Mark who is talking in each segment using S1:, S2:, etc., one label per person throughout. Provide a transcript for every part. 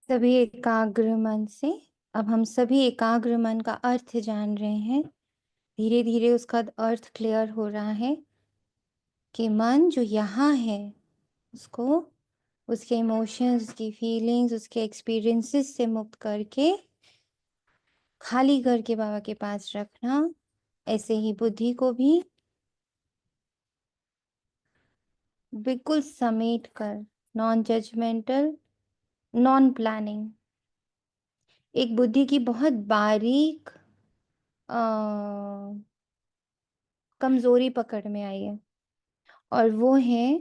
S1: सभी एकाग्र मन से। अब हम सभी एकाग्र मन का अर्थ जान रहे हैं। धीरे धीरे उसका अर्थ क्लियर हो रहा है कि मन जो यहाँ है उसको उसके इमोशंस, उसकी फीलिंग्स, उसके एक्सपीरियंसेस से मुक्त करके खाली करके बाबा के पास रखना। ऐसे ही बुद्धि को भी बिल्कुल समेट कर, नॉन जजमेंटल, नॉन प्लानिंग। एक बुद्धि की बहुत बारीक कमजोरी पकड़ में आई है, और वो है,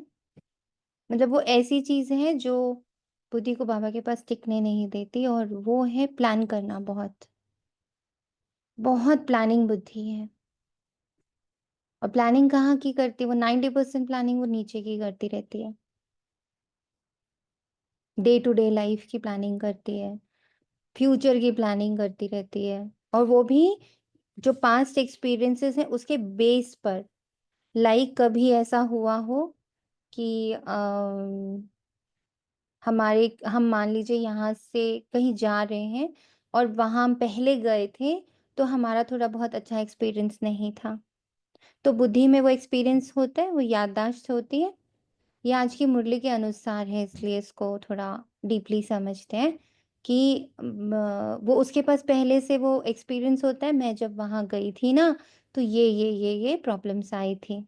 S1: मतलब वो ऐसी चीज है जो बुद्धि को बाबा के पास टिकने नहीं देती, और वो है प्लान करना। बहुत बहुत प्लानिंग बुद्धि है। और प्लानिंग कहाँ की करती है वो? 90% प्लानिंग वो नीचे की करती रहती है। डे टू डे लाइफ की प्लानिंग करती है, फ्यूचर की प्लानिंग करती रहती है, और वो भी जो पास्ट एक्सपीरियंसेस हैं उसके बेस पर। कभी ऐसा हुआ हो कि हम मान लीजिए यहाँ से कहीं जा रहे हैं, और वहाँ हम पहले गए थे, तो हमारा थोड़ा बहुत अच्छा एक्सपीरियंस नहीं था। तो बुद्धि में वो एक्सपीरियंस होता है, वो याददाश्त होती है। ये आज की मुरली के अनुसार है, इसलिए इसको थोड़ा डीपली समझते हैं कि वो उसके पास पहले से वो एक्सपीरियंस होता है। मैं जब वहाँ गई थी ना, तो ये प्रॉब्लम्स आई थी।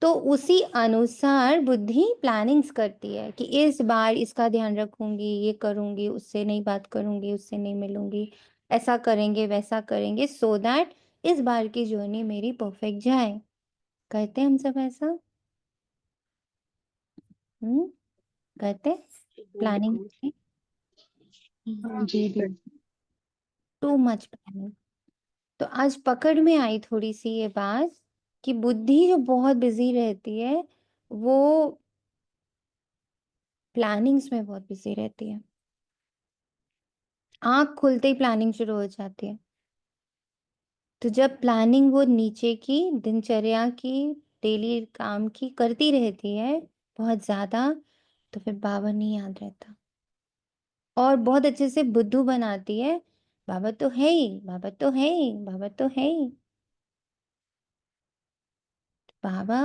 S1: तो उसी अनुसार बुद्धि प्लानिंग्स करती है कि इस बार इसका ध्यान रखूंगी, ये करूंगी, उससे नहीं बात करूंगी, उससे नहीं मिलूंगी, ऐसा करेंगे, वैसा करेंगे, सो दैट इस बार की जर्नी मेरी परफेक्ट जाए। करते हैं हम सब ऐसा? हम्म, करते। प्लानिंग,
S2: बिल्कुल। हाँ जी बिल्कुल।
S1: Too much planning. तो आज पकड़ में आई थोड़ी सी ये बात कि बुद्धि जो बहुत बिजी रहती है, वो प्लानिंग्स में बहुत बिजी रहती है। आंख खुलते ही प्लानिंग शुरू हो जाती है। तो जब प्लानिंग वो नीचे की दिनचर्या की, डेली काम की करती रहती है बहुत ज्यादा, तो फिर बाबा नहीं याद रहता। और बहुत अच्छे से बुद्धू बनाती है, बाबा तो है ही, बाबा तो है ही, बाबा तो है ही। बाबा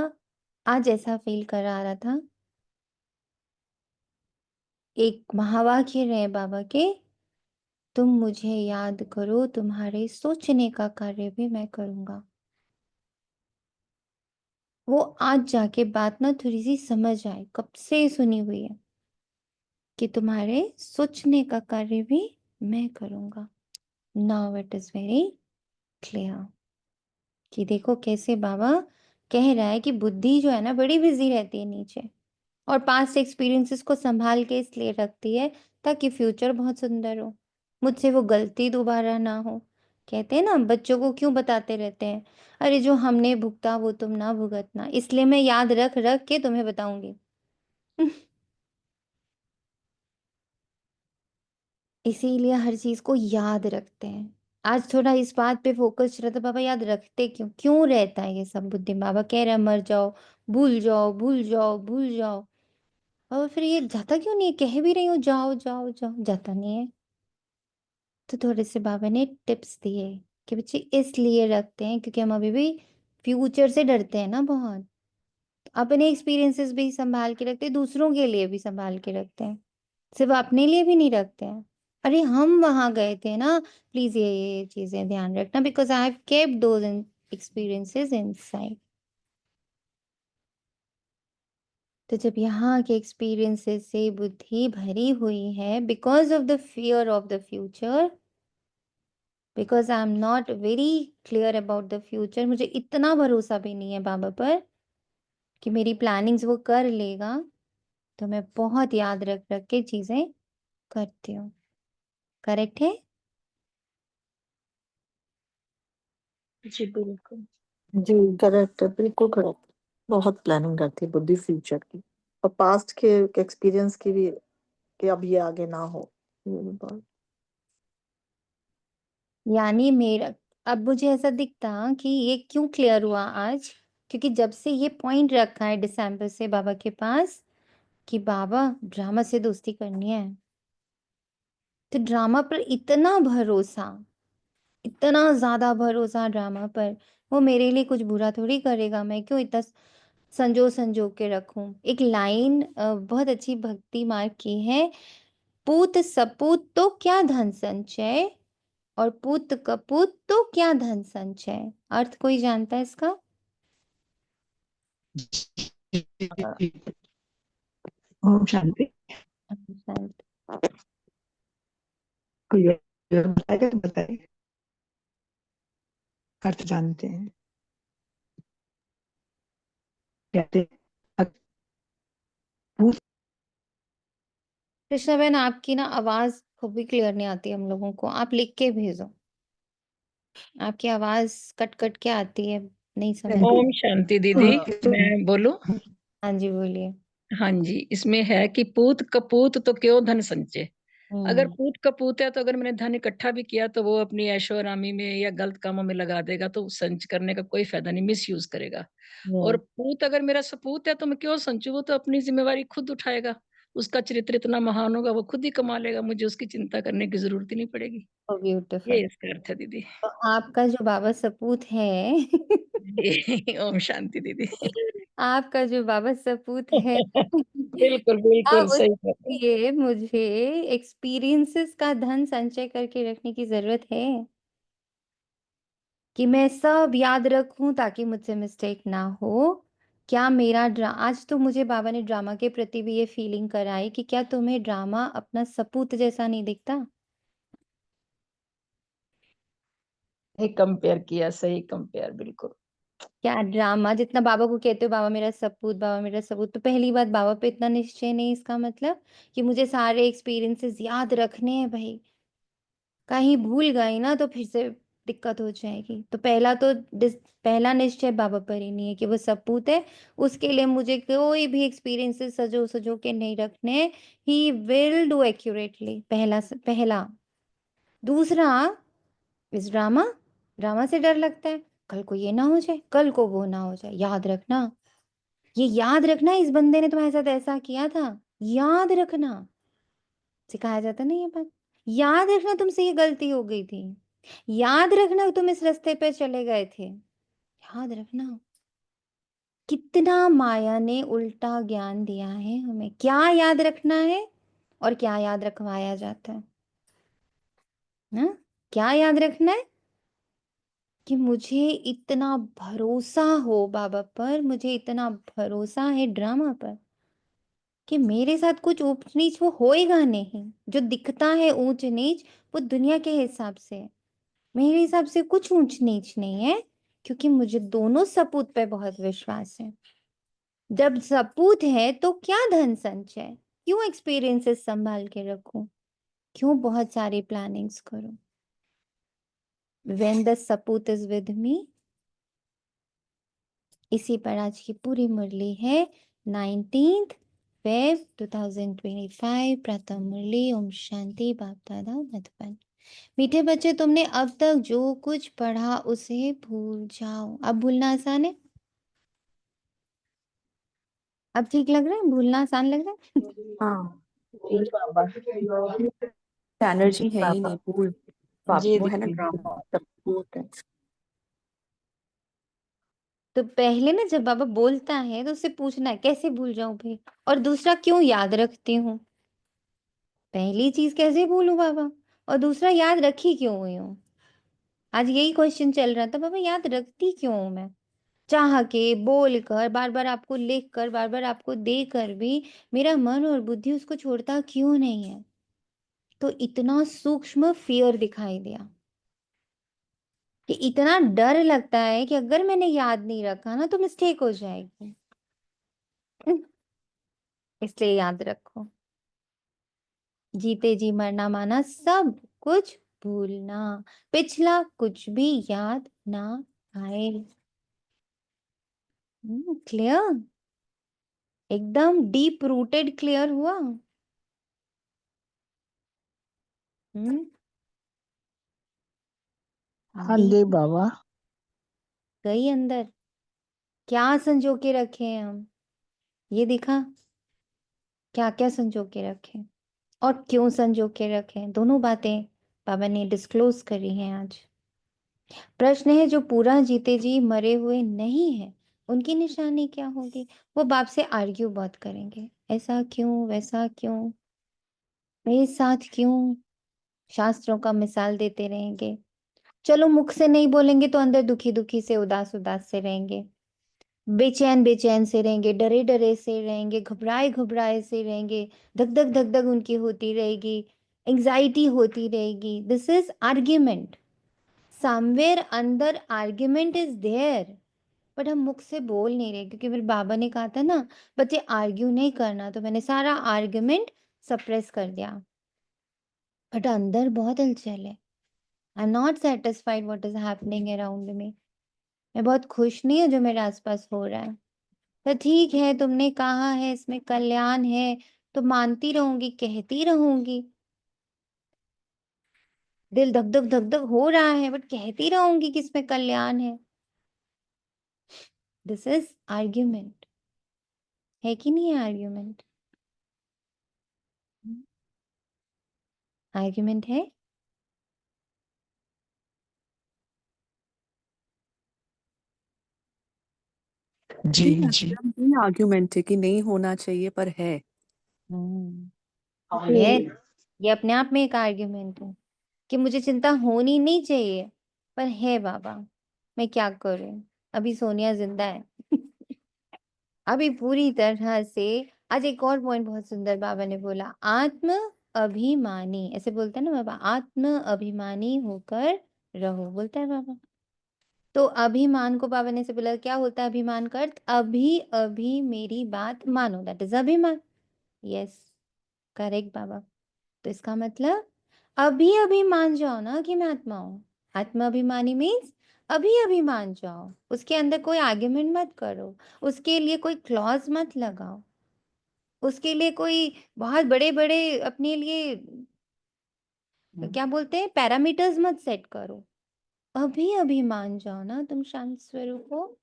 S1: आज ऐसा फील करा रहा था। एक महावाक्य रहे बाबा के, तुम मुझे याद करो, तुम्हारे सोचने का कार्य भी मैं करूंगा। वो आज जाके बात ना थोड़ी सी समझ आए, कब से सुनी हुई है कि तुम्हारे सोचने का कार्य भी मैं करूंगा। Now it is very clear कि देखो कैसे बाबा कह रहा है कि बुद्धि जो है ना बड़ी बिजी रहती है नीचे, और पास्ट एक्सपीरियंसेस को संभाल के इसलिए रखती है ताकि फ्यूचर बहुत सुंदर हो, मुझसे वो गलती दोबारा ना हो। कहते हैं ना, बच्चों को क्यों बताते रहते हैं, अरे जो हमने भुगता वो तुम ना भुगतना, इसलिए मैं याद रख रख के तुम्हें बताऊंगी। इसीलिए हर चीज को याद रखते हैं। आज थोड़ा इस बात पे फोकस रहा था, बाबा याद रखते क्यों क्यों रहता है ये सब? बुद्धि बाबा कह रहे हैं मर जाओ, भूल जाओ, भूल जाओ, भूल जाओ। और फिर ये जाता क्यों नहीं है? कह भी रही हूँ जाओ जाओ जाओ, जाता नहीं है। तो थोड़े से बाबा ने टिप्स दिए कि बच्चे इसलिए रखते हैं क्योंकि हम अभी भी फ्यूचर से डरते हैं ना बहुत। अपने एक्सपीरियंसेस भी संभाल के रखते हैं, दूसरों के लिए भी संभाल के रखते हैं, सिर्फ अपने लिए भी नहीं रखते हैं। अरे हम वहां गए थे ना, प्लीज ये चीजें ध्यान रखना, because I have kept those experiences inside. तो जब यहाँ के एक्सपीरियंसेस से बुद्धि भरी हुई है, because of the fear of the future, because I am not very clear about the future, मुझे इतना भरोसा भी नहीं है बाबा पर कि मेरी प्लानिंग्स वो कर लेगा, तो मैं बहुत याद रख रख के चीजें करती हूँ। करेक्ट है?
S2: जी बिल्कुल। जी करेक्ट है, बिल्कुल करेक्ट। बहुत प्लानिंग करती है बुद्धि फ्यूचर की, और पास्ट के एक्सपीरियंस की भी, कि अब ये आगे ना हो। ये भी बात।
S1: यानी मेरा, अब मुझे ऐसा दिखता कि ये क्यों क्लियर हुआ आज, क्योंकि जब से ये पॉइंट रखा है दिसंबर से बाबा के पास कि बाबा ड्रामा से दोस्ती करनी है, तो ड्रामा पर इतना भरोसा, इतना ज्यादा भरोसा ड्रामा पर, वो मेरे लिए कुछ बुरा थोड़ी करेगा, मैं क्यों इतना संजो संजो के रखूं। एक लाइन बहुत अच्छी भक्ति मार्ग की है, पूत सपूत तो क्या धन संचय, और पूत कपूत तो क्या धन संचय। अर्थ कोई जानता है इसका?
S3: ओम शांति।
S1: शांत।
S3: कोई और बताएगा तो बताइए, अर्थ जानते हैं। कहते हैं, पूछ
S1: कृष्णा बहन, आपकी ना आवाज खूब भी क्लियर नहीं आती हम लोगों को, आप लिख के भेजो, आपकी आवाज कट कट के आती है, नहीं समझ।
S4: ओम शांति दीदी, मैं बोलूं?
S1: हाँ जी, बोलिए।
S4: हाँ जी, इसमें है कि पूत कपूत तो क्यों धन संचय। अगर
S1: हम्म।
S4: पूत कपूत है तो अगर मैंने धन इकट्ठा भी किया तो वो अपनी ऐशो आरामी में या गलत कामों में लगा देगा, तो संच करने का कोई फायदा नहीं, मिस यूज करेगा। और पूत अगर मेरा सपूत है तो मैं क्यों संचू, वो तो अपनी जिम्मेवारी खुद उठाएगा, उसका चरित्र इतना महान होगा, वो खुद ही कमा लेगा, मुझे उसकी चिंता करने की जरूरत ही नहीं पड़ेगी।
S1: ब्यूटीफुल।
S4: ये इसका अर्थ है दीदी।
S1: तो आपका जो बाबा सपूत है
S4: ओम शांति दीदी।
S1: आपका जो बाबा सपूत है
S4: बिल्कुल
S1: अब
S4: बिल्कुल सही
S1: उसके
S4: बात है।
S1: लिए मुझे एक्सपीरियंसेस का धन संचय करके रखने की जरूरत है, कि मैं सब याद रखूं ताकि मुझसे मिस्टेक ना हो। क्या मेरा आज तो मुझे बाबा ने ड्रामा के प्रति भी ये फीलिंग कराई कि क्या तुम्हें ड्रामा अपना सपूत जैसा नहीं दिखता?
S4: सही कंपेयर किया, सही कंपेयर, बिल्कुल।
S1: क्या ड्रामा जितना बाबा को कहते हो बाबा मेरा सपूत, बाबा मेरा सपूत, तो पहली बात बाबा पे इतना निश्चय नहीं, इसका मतलब कि मुझे सारे एक्सपीरियंसेस याद रखने हैं भाई, कहीं भूल गई ना तो फिर से दिक्कत हो जाएगी। तो पहला निश्चय बाबा पर ही नहीं है कि वो सपूत है, उसके लिए मुझे कोई भी एक्सपीरियंसेस सजो सजो के नहीं रखने। ही विल डू एक्यूरेटली, पहला। दूसरा, इस ड्रामा ड्रामा से डर लगता है, कल को ये ना हो जाए, कल को वो ना हो जाए, याद रखना, ये याद रखना इस बंदे ने तुम्हारे साथ ऐसा किया था, याद रखना। सिखाया जाता नहीं ये बात, याद रखना तुमसे ये गलती हो गई थी, याद रखना तुम इस रास्ते पे चले गए थे, याद रखना। कितना माया ने उल्टा ज्ञान दिया है हमें, क्या याद रखना है और क्या याद रखवाया जाता है ना। क्या याद रखना है कि मुझे इतना भरोसा हो बाबा पर, मुझे इतना भरोसा है ड्रामा पर कि मेरे साथ कुछ ऊंच नीच वो होएगा नहीं। जो दिखता है ऊंच नीच वो दुनिया के हिसाब से है, मेरे हिसाब से कुछ ऊंच नीच नहीं है, क्योंकि मुझे दोनों सपूत पे बहुत विश्वास है। जब सपूत है तो क्या धन संचय, क्यों एक्सपीरियंसेस संभाल के रखूं, क्यों बहुत सारी प्लानिंग्स करूं। When the सपूत इज विद मी, इसी पर आज की पूरी मुरली है। 19th Feb 2025 प्रातः मुरली। ओम शांति। बाप दादा मधुबन। मीठे बच्चे, तुमने अब तक जो कुछ पढ़ा उसे भूल जाओ। अब भूलना आसान है, अब ठीक लग रहा है, भूलना आसान लग रहा है।
S2: हाँ
S3: जी बाबा,
S2: एनर्जी
S3: जी
S2: है ही
S3: बाबा।
S2: नहीं, भूल
S4: जी
S2: वो है ना
S4: दीदी।
S2: ड्रामा, सब भूत है।
S1: तो पहले ना जब बाबा बोलता है तो उससे पूछना है कैसे भूल जाऊं भाई, और दूसरा क्यों याद रखती हूँ। पहली चीज कैसे भूलूं बाबा, और दूसरा याद रखी क्यों हुई हूँ। आज यही क्वेश्चन चल रहा था, बाबा याद रखती क्यों हूं मैं, चाह के बोल कर बार बार आपको लिख कर बार बार आपको दे कर भी मेरा मन और बुद्धि उसको छोड़ता क्यों नहीं है। तो इतना सूक्ष्म फियर दिखाई दिया कि इतना डर लगता है कि अगर मैंने याद नहीं रखा ना तो मिस्टेक हो जाएगी। इसलिए याद रखो, जीते जी मरना माना सब कुछ भूलना, पिछला कुछ भी याद ना आए। क्लियर, एकदम डीप रूटेड क्लियर हुआ। हम्म।
S3: हाँ
S1: डीप
S3: जी बाबा।
S1: गई अंदर, क्या संजो के रखे हैं हम, ये दिखा क्या क्या संजो के रखे। और क्यों संजो के रखें, दोनों बातें बाबा ने डिस्क्लोज करी हैं आज। प्रश्न है जो पूरा जीते जी मरे हुए नहीं है, उनकी निशानी क्या होगी? वो बाप से आर्ग्यू बहुत करेंगे, ऐसा क्यों, वैसा क्यों, मेरे साथ क्यों, शास्त्रों का मिसाल देते रहेंगे। चलो मुख से नहीं बोलेंगे तो अंदर दुखी दुखी से, उदास उदास से रहेंगे, बेचैन बेचैन से रहेंगे, डरे डरे से रहेंगे, घबराए घबराए से रहेंगे, धक धक धक धक उनकी होती रहेगी, एंजाइटी होती रहेगी। दिस इज आर्ग्यूमेंट, समवेयर अंदर आर्ग्यूमेंट इज देयर, बट हम मुख से बोल नहीं रहे, क्योंकि मेरे बाबा ने कहा था ना बच्चे आर्ग्यू नहीं करना, तो मैंने सारा आर्ग्यूमेंट सप्रेस कर दिया, बट अंदर बहुत हलचल है। I am not satisfied what is happening around me, मैं बहुत खुश नहीं हूँ जो मेरे आसपास हो रहा है। तो ठीक है, तुमने कहा है इसमें कल्याण है, तो मानती रहूंगी, कहती रहूंगी, दिल धक धक धक धक हो रहा है, बट कहती रहूंगी कि इसमें कल्याण है। दिस इज आर्ग्यूमेंट, है कि नहीं है आर्ग्यूमेंट? आर्ग्यूमेंट है।
S2: जी
S5: जी
S2: जी।
S5: ये आर्ग्यूमेंट है कि नहीं होना चाहिए पर है।
S1: है, ये अपने आप में एक आर्ग्यूमेंट है कि मुझे चिंता होनी नहीं चाहिए, पर है बाबा, मैं क्या करूं, अभी सोनिया जिंदा है। अभी पूरी तरह से। आज एक और पॉइंट बहुत सुंदर बाबा ने बोला, आत्म अभिमानी, ऐसे बोलते हैं ना बाबा, आत्म अभिमानी होकर रहो, बोलता है बाबा। तो अभिमान को बाबा ने से बोला, क्या होता है अभिमान का अर्थ? अभी अभी मेरी बात मानो, दैट इज अभिमान। यस, करेक्ट बाबा। तो इसका मतलब अभी अभी मान जाओ ना कि मैं आत्मा हूँ। आत्मा अभिमानी मीन्स अभी अभी मान जाओ, उसके अंदर कोई आर्ग्यूमेंट मत करो, उसके लिए कोई क्लॉज मत लगाओ, उसके लिए कोई बहुत बड़े बड़े अपने लिए क्या बोलते हैं पैरामीटर्स मत सेट करो। अभी अभी मान जाओ ना तुम शांत स्वरूप हो,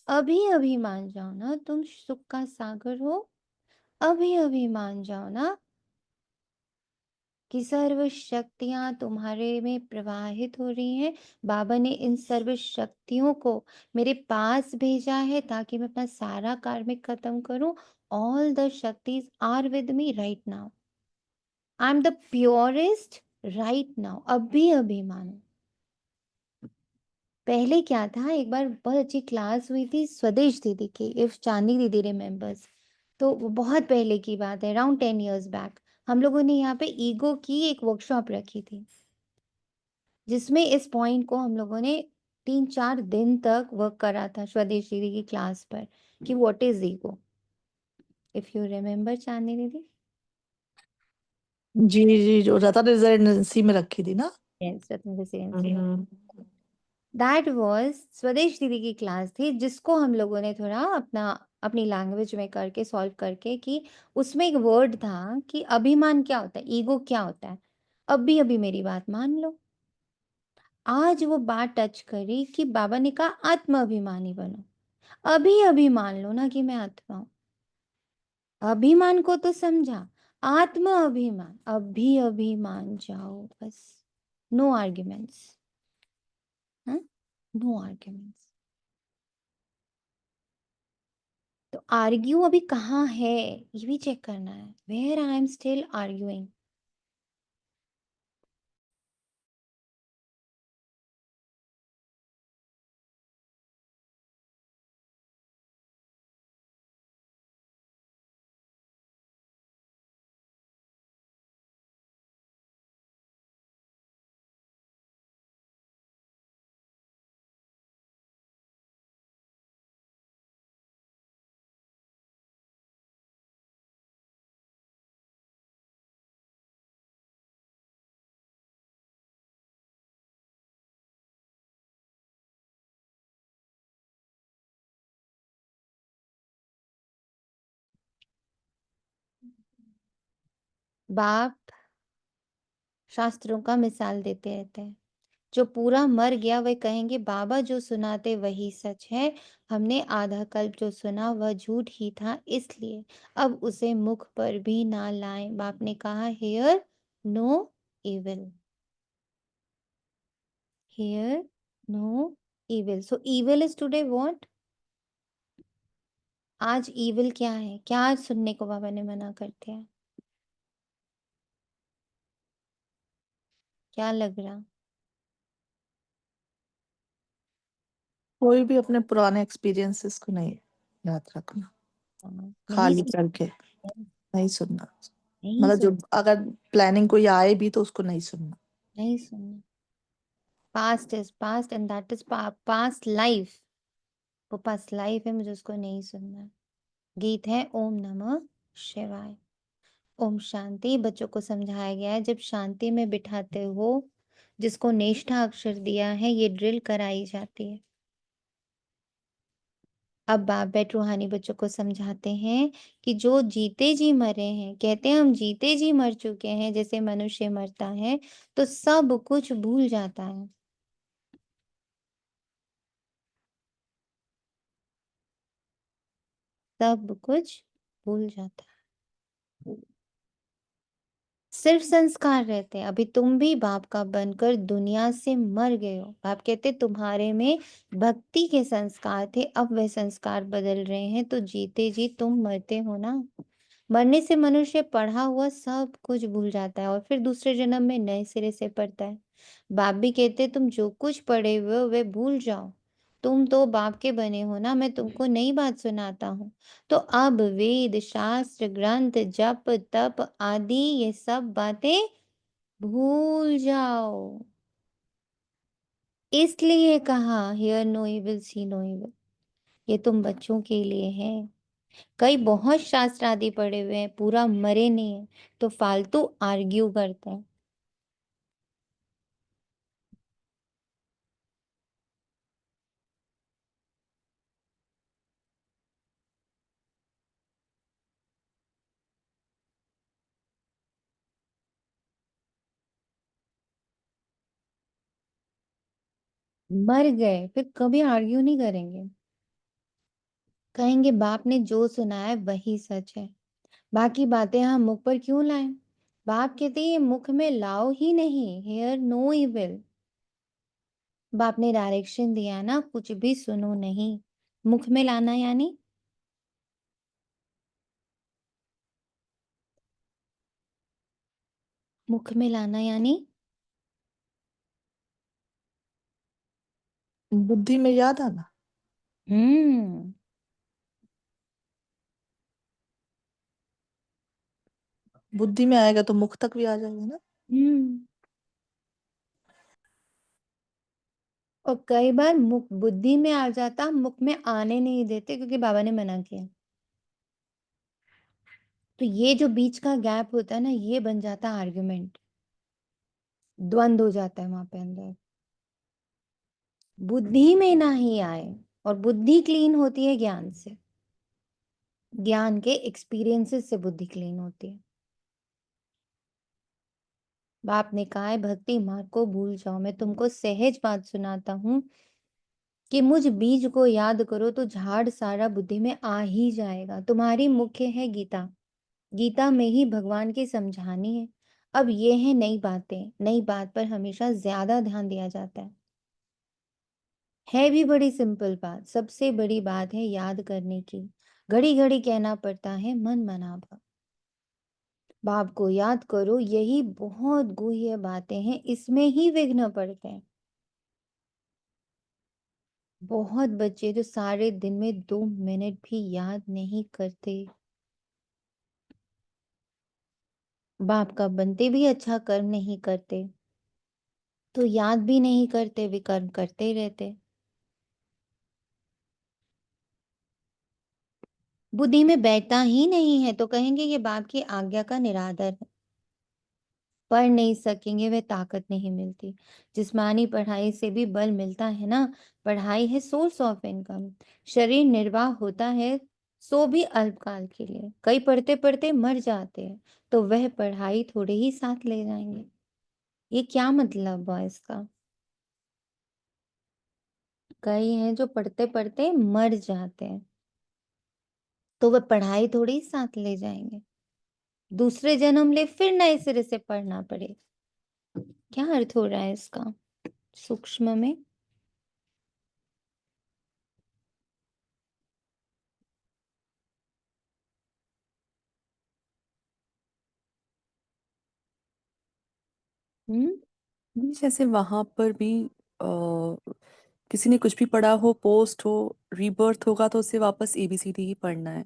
S1: अभी अभी मान जाओ ना तुम सुख का सागर हो, अभी अभी मान जाओ ना कि सर्व शक्तियां तुम्हारे में प्रवाहित हो रही हैं। बाबा ने इन सर्व शक्तियों को मेरे पास भेजा है ताकि मैं अपना सारा कार्मिक खत्म करूं। ऑल द शक्तिज are with me right now, I am the purest right now, अभी अभी मानो। पहले क्या था, एक बार बहुत अच्छी क्लास हुई थी स्वदेश दीदी की, इफ चांदी दीदी रिमेम्बर्स, तो वो बहुत पहले की बात है, अराउंड 10 years बैक। हम लोगों ने यहाँ पे ईगो की एक वर्कशॉप रखी थी, जिसमें इस पॉइंट को हम लोगों ने 3-4 दिन तक वर्क करा था स्वदेश दीदी की क्लास पर, कि what is ego, if you remember चांदी दीदी।
S2: जी जी, जो रतन रेजिडेंसी में रखी थी ना।
S1: Yes, Ratna residency.
S2: Hmm.
S1: That was स्वदेश दीदी की क्लास थी, जिसको हम लोगों ने थोड़ा अपनी लैंग्वेज में करके सॉल्व करके, कि उसमें एक वर्ड था कि अभिमान क्या होता है, ईगो क्या होता है, अभी अभी मेरी बात मान लो। आज वो बात टच करी कि बाबा ने कहा आत्म अभिमानी बनो, अभी अभी मान लो ना कि मैं आत्मा हूं। अभिमान को तो समझा, आत्म अभिमान अभी अभी मान जाओ बस, नो आर्ग्यूमेंट्स, नो आर्ग्यूमेंट्स। तो आर्ग्यू अभी कहाँ है, ये भी चेक करना है, where I am still arguing. बाप शास्त्रों का मिसाल देते रहते हैं, जो पूरा मर गया वह कहेंगे बाबा जो सुनाते वही सच है, हमने आधा कल्प जो सुना वह झूठ ही था, इसलिए अब उसे मुख पर भी ना लाएं। बाप ने कहा hear no evil, here no evil. So evil is today what? आज evil क्या है? क्या आज सुनने को बाबा ने मना करते हैं? क्या लग रहा?
S2: कोई भी अपने पुराने एक्सपीरियंसेस को नहीं याद रखना,
S1: नहीं
S2: खाली
S1: सुन,
S2: करके नहीं सुनना।
S1: नहीं
S2: मतलब
S1: सुन,
S2: जो अगर प्लानिंग कोई आए भी तो उसको नहीं सुनना।
S1: नहीं सुनना। Past is past and that is past life. वो पास्ट लाइफ है, मुझे उसको नहीं सुनना है। गीत है ओम नमः शिवाय। ओम शांति बच्चों को समझाया गया है, जब शांति में बिठाते हो जिसको नेष्ठा अक्षर दिया है, ये ड्रिल कराई जाती है। अब बाप बैठ रूहानी बच्चों को समझाते हैं कि जो जीते जी मरे हैं, कहते हैं हम जीते जी मर चुके हैं, जैसे मनुष्य मरता है तो सब कुछ भूल जाता है। सब कुछ भूल जाता है, सिर्फ संस्कार रहते हैं। अभी तुम भी बाप का बनकर दुनिया से मर गए हो। बाप कहते तुम्हारे में भक्ति के संस्कार थे, अब वे संस्कार बदल रहे हैं, तो जीते जी तुम मरते हो ना। मरने से मनुष्य पढ़ा हुआ सब कुछ भूल जाता है और फिर दूसरे जन्म में नए सिरे से पढ़ता है। बाप भी कहते तुम जो कुछ पढ़े हुए हो वे भूल जाओ, तुम तो बाप के बने हो ना, मैं तुमको नई बात सुनाता हूँ। तो अब वेद शास्त्र ग्रंथ जप तप आदि ये सब बातें भूल जाओ। इसलिए कहा hear no evil see no evil, ये तुम बच्चों के लिए है। कई बहुत शास्त्र आदि पढ़े हुए हैं, पूरा मरे नहीं है, तो फालतू आर्ग्यू करते हैं। मर गए फिर कभी आर्ग्यू नहीं करेंगे, कहेंगे बाप ने जो सुनाया है वही सच है, बाकी बातें हम मुख पर क्यों लाएं। बाप कहते ये मुख में लाओ ही नहीं, हियर नो इविल। बाप ने डायरेक्शन दिया ना, कुछ भी सुनो नहीं। मुख में लाना यानी मुख में लाना यानी
S2: बुद्धि में याद आना।
S1: हम्म
S2: बुद्धि में आएगा तो मुख तक भी आ जाएगा ना।
S1: हम्म और कई बार मुख बुद्धि में आ जाता, मुख में आने नहीं देते क्योंकि बाबा ने मना किया। तो ये जो बीच का गैप होता है ना, ये बन जाता है आर्गुमेंट, द्वंद हो जाता है वहां पे अंदर। बुद्धि में ना ही आए, और बुद्धि क्लीन होती है ज्ञान से, ज्ञान के एक्सपीरियंसेस से बुद्धि क्लीन होती है। बाप ने कहा है भक्ति मार्ग को भूल जाओ। मैं तुमको सहज बात सुनाता हूँ कि मुझ बीज को याद करो तो झाड़ सारा बुद्धि में आ ही जाएगा। तुम्हारी मुख्य है गीता, गीता में ही भगवान की समझानी है। अब ये है नई बातें, नई बात पर हमेशा ज्यादा ध्यान दिया जाता है भी बड़ी सिंपल बात, सबसे बड़ी बात है याद करने की। घड़ी घड़ी कहना पड़ता है मन मना भव, बाप को याद करो, यही बहुत गुह्य बातें हैं, इसमें ही विघ्न पड़ते हैं। बहुत बच्चे जो सारे दिन में 2 मिनट भी याद नहीं करते, बाप का बनते भी अच्छा कर्म नहीं करते, तो याद भी नहीं करते, विकर्म करते ही रहते। बुद्धि में बैठता ही नहीं है तो कहेंगे ये बाप की आज्ञा का निरादर है। पढ़ नहीं सकेंगे, वह ताकत नहीं मिलती। जिस्मानी पढ़ाई से भी बल मिलता है ना, पढ़ाई है सोर्स ऑफ इनकम, शरीर निर्वाह होता है, सो भी अल्पकाल के लिए। कई पढ़ते पढ़ते मर जाते हैं, तो वह पढ़ाई थोड़े ही साथ ले जाएंगे। ये क्या मतलब हुआ इसका? कई हैं जो पढ़ते-पढ़ते मर जाते हैं, तो वो पढ़ाई थोड़ी साथ ले जाएँगे। दूसरे जन्म ले फिर नए सिरे से पढ़ना पड़े। क्या अर्थ हो रहा है इसका सूक्ष्म में? हुँ?
S5: नहीं, जैसे वहां पर भी आ, किसी ने कुछ भी पढ़ा हो, पोस्ट हो, रीबर्थ होगा तो उसे वापस एबीसीडी ही पढ़ना है।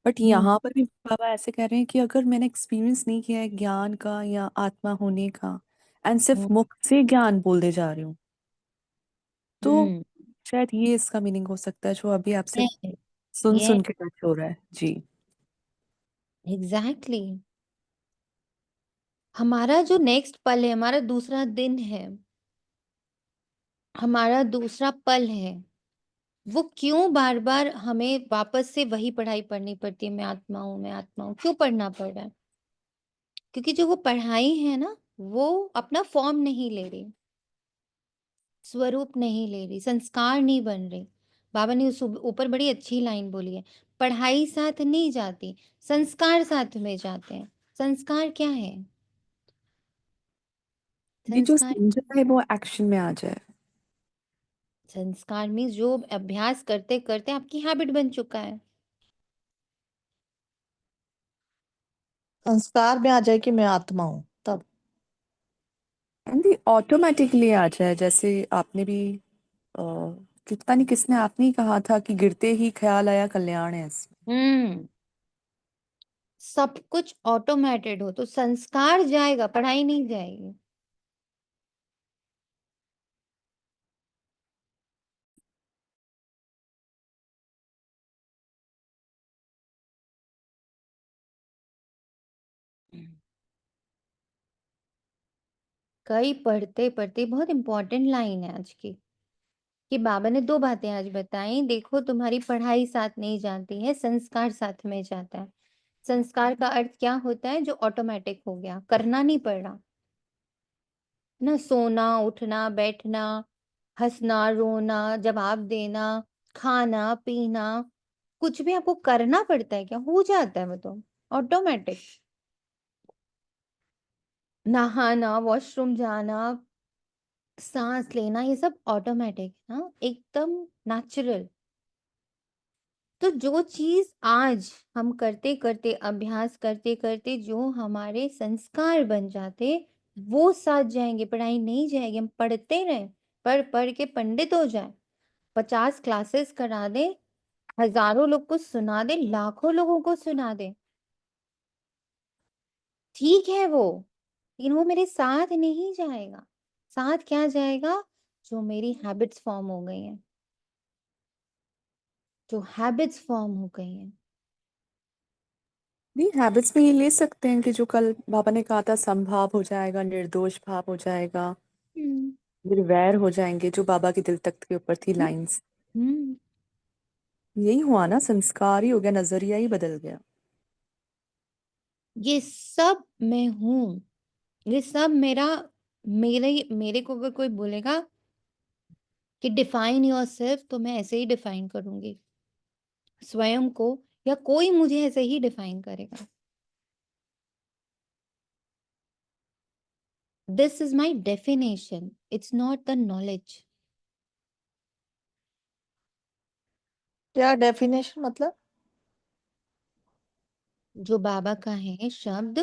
S5: बट
S1: हुँ,
S5: यहाँ पर भी बाबा ऐसे कह रहे हैं कि अगर मैंने एक्सपीरियंस नहीं किया है ज्ञान का या आत्मा होने का, एंड सिर्फ
S1: हुँ,
S5: मुख से ज्ञान बोलते जा रही हूँ, तो
S1: हुँ।
S5: शायद ये इसका मीनिंग हो सकता है जो अभी आपसे
S1: है,
S5: सुन
S1: ये
S5: सुन के टच हो रहा है जी।
S1: एग्ज़ैक्टली। हमारा जो नेक्स्ट पल है, हमारा दूसरा दिन है, हमारा दूसरा पल है, वो क्यों बार-बार हमें वापस से वही पढ़ाई पढ़नी पड़ती है, मैं आत्मा हूँ, क्यों पढ़ना पड़ रहा है? क्योंकि जो वो पढ़ाई है ना, वो अपना फ़ॉर्म नहीं ले रही, स्वरूप नहीं ले रही, संस्कार नहीं बन रहे। बाबा ने उस ऊपर बड़ी अच्छी लाइन बोली है, पढ़ाई साथ नहीं जाती, संस्कार साथ में जाते हैं। संस्कार क्या है?
S5: ये जो
S1: संस्कार
S5: समझा है वो एक्शन में आ जाए।
S1: संस्कार मीन्स जो अभ्यास करते-करते आपकी हैबिट बन चुका है।
S2: संस्कार में आ जाए कि मैं आत्मा हूँ तब।
S5: एंड ऑटोमेटिकली आ जाए, जैसे आपने भी अ, कि पता नहीं किसने, आपने ही कहा था कि गिरते ही ख्याल आया कल्याण है इसमें।
S1: हुँ। सब कुछ ऑटोमेटेड हो तो संस्कार जाएगा, पढ़ाई नहीं जाएगी। कई पढ़ते-पढ़ते बहुत इम्पोर्टेंट लाइन है आज की, कि बाबा ने 2 बातें आज बताई, देखो तुम्हारी पढ़ाई साथ नहीं जाती है, संस्कार साथ में जाता है। संस्कार का अर्थ क्या होता है? जो ऑटोमेटिक हो गया, करना नहीं पड़ रहा। ना सोना, उठना, बैठना, हँसना, रोना, जवाब देना, खाना, पीना, कुछ भी आपको करना पड़ता है क्या? हो जाता है वो तो, ऑटोमेटिक। नहाना, वॉशरूम जाना, साँस लेना, ये सब ऑटोमेटिक हाँ, एकदम नेचुरल। तो जो चीज़ आज हम करते-करते, अभ्यास करते-करते जो हमारे संस्कार बन जाते, वो साथ जाएँगे, पढ़ाई नहीं जाएगी। हम पढ़ते रहें, पढ़-पढ़ के पंडित हो जाएँ, 50 क्लासेस करा दें, हज़ारों लोग को सुना दें, लाखों लोगों को सुना दें। ठीक है वो, लेकिन वो मेरे साथ नहीं जाएगा। साथ क्या जाएगा? जो मेरी हैबिट्स फ़ॉर्म हो गई हैं, जो हैबिट्स फ़ॉर्म हो गई हैं।
S5: नहीं, हैबिट्स में ये ले सकते हैं कि जो कल बाबा ने कहा था समभाव हो जाएगा, निर्दोष भाव हो जाएगा,
S1: हुँ,
S5: निर्वैर हो जाएंगे, जो बाबा के दिल तख्त के ऊपर थी
S1: हुँ,
S5: लाइंस।
S1: हुँ।
S5: यही हुआ ना, संस्कार ही हो गया, नजरिया ही बदल गया।
S1: ये सब मैं हूँ, ये सब मेरे को अगर कोई बोलेगा कि डिफाइन योरसेल्फ तो मैं ऐसे ही डिफाइन करूँगी, स्वयं को या कोई मुझे ऐसे ही डिफाइन करेगा। This is my definition, it's not the knowledge.
S2: क्या डेफिनेशन मतलब?
S1: जो बाबा का है शब्द,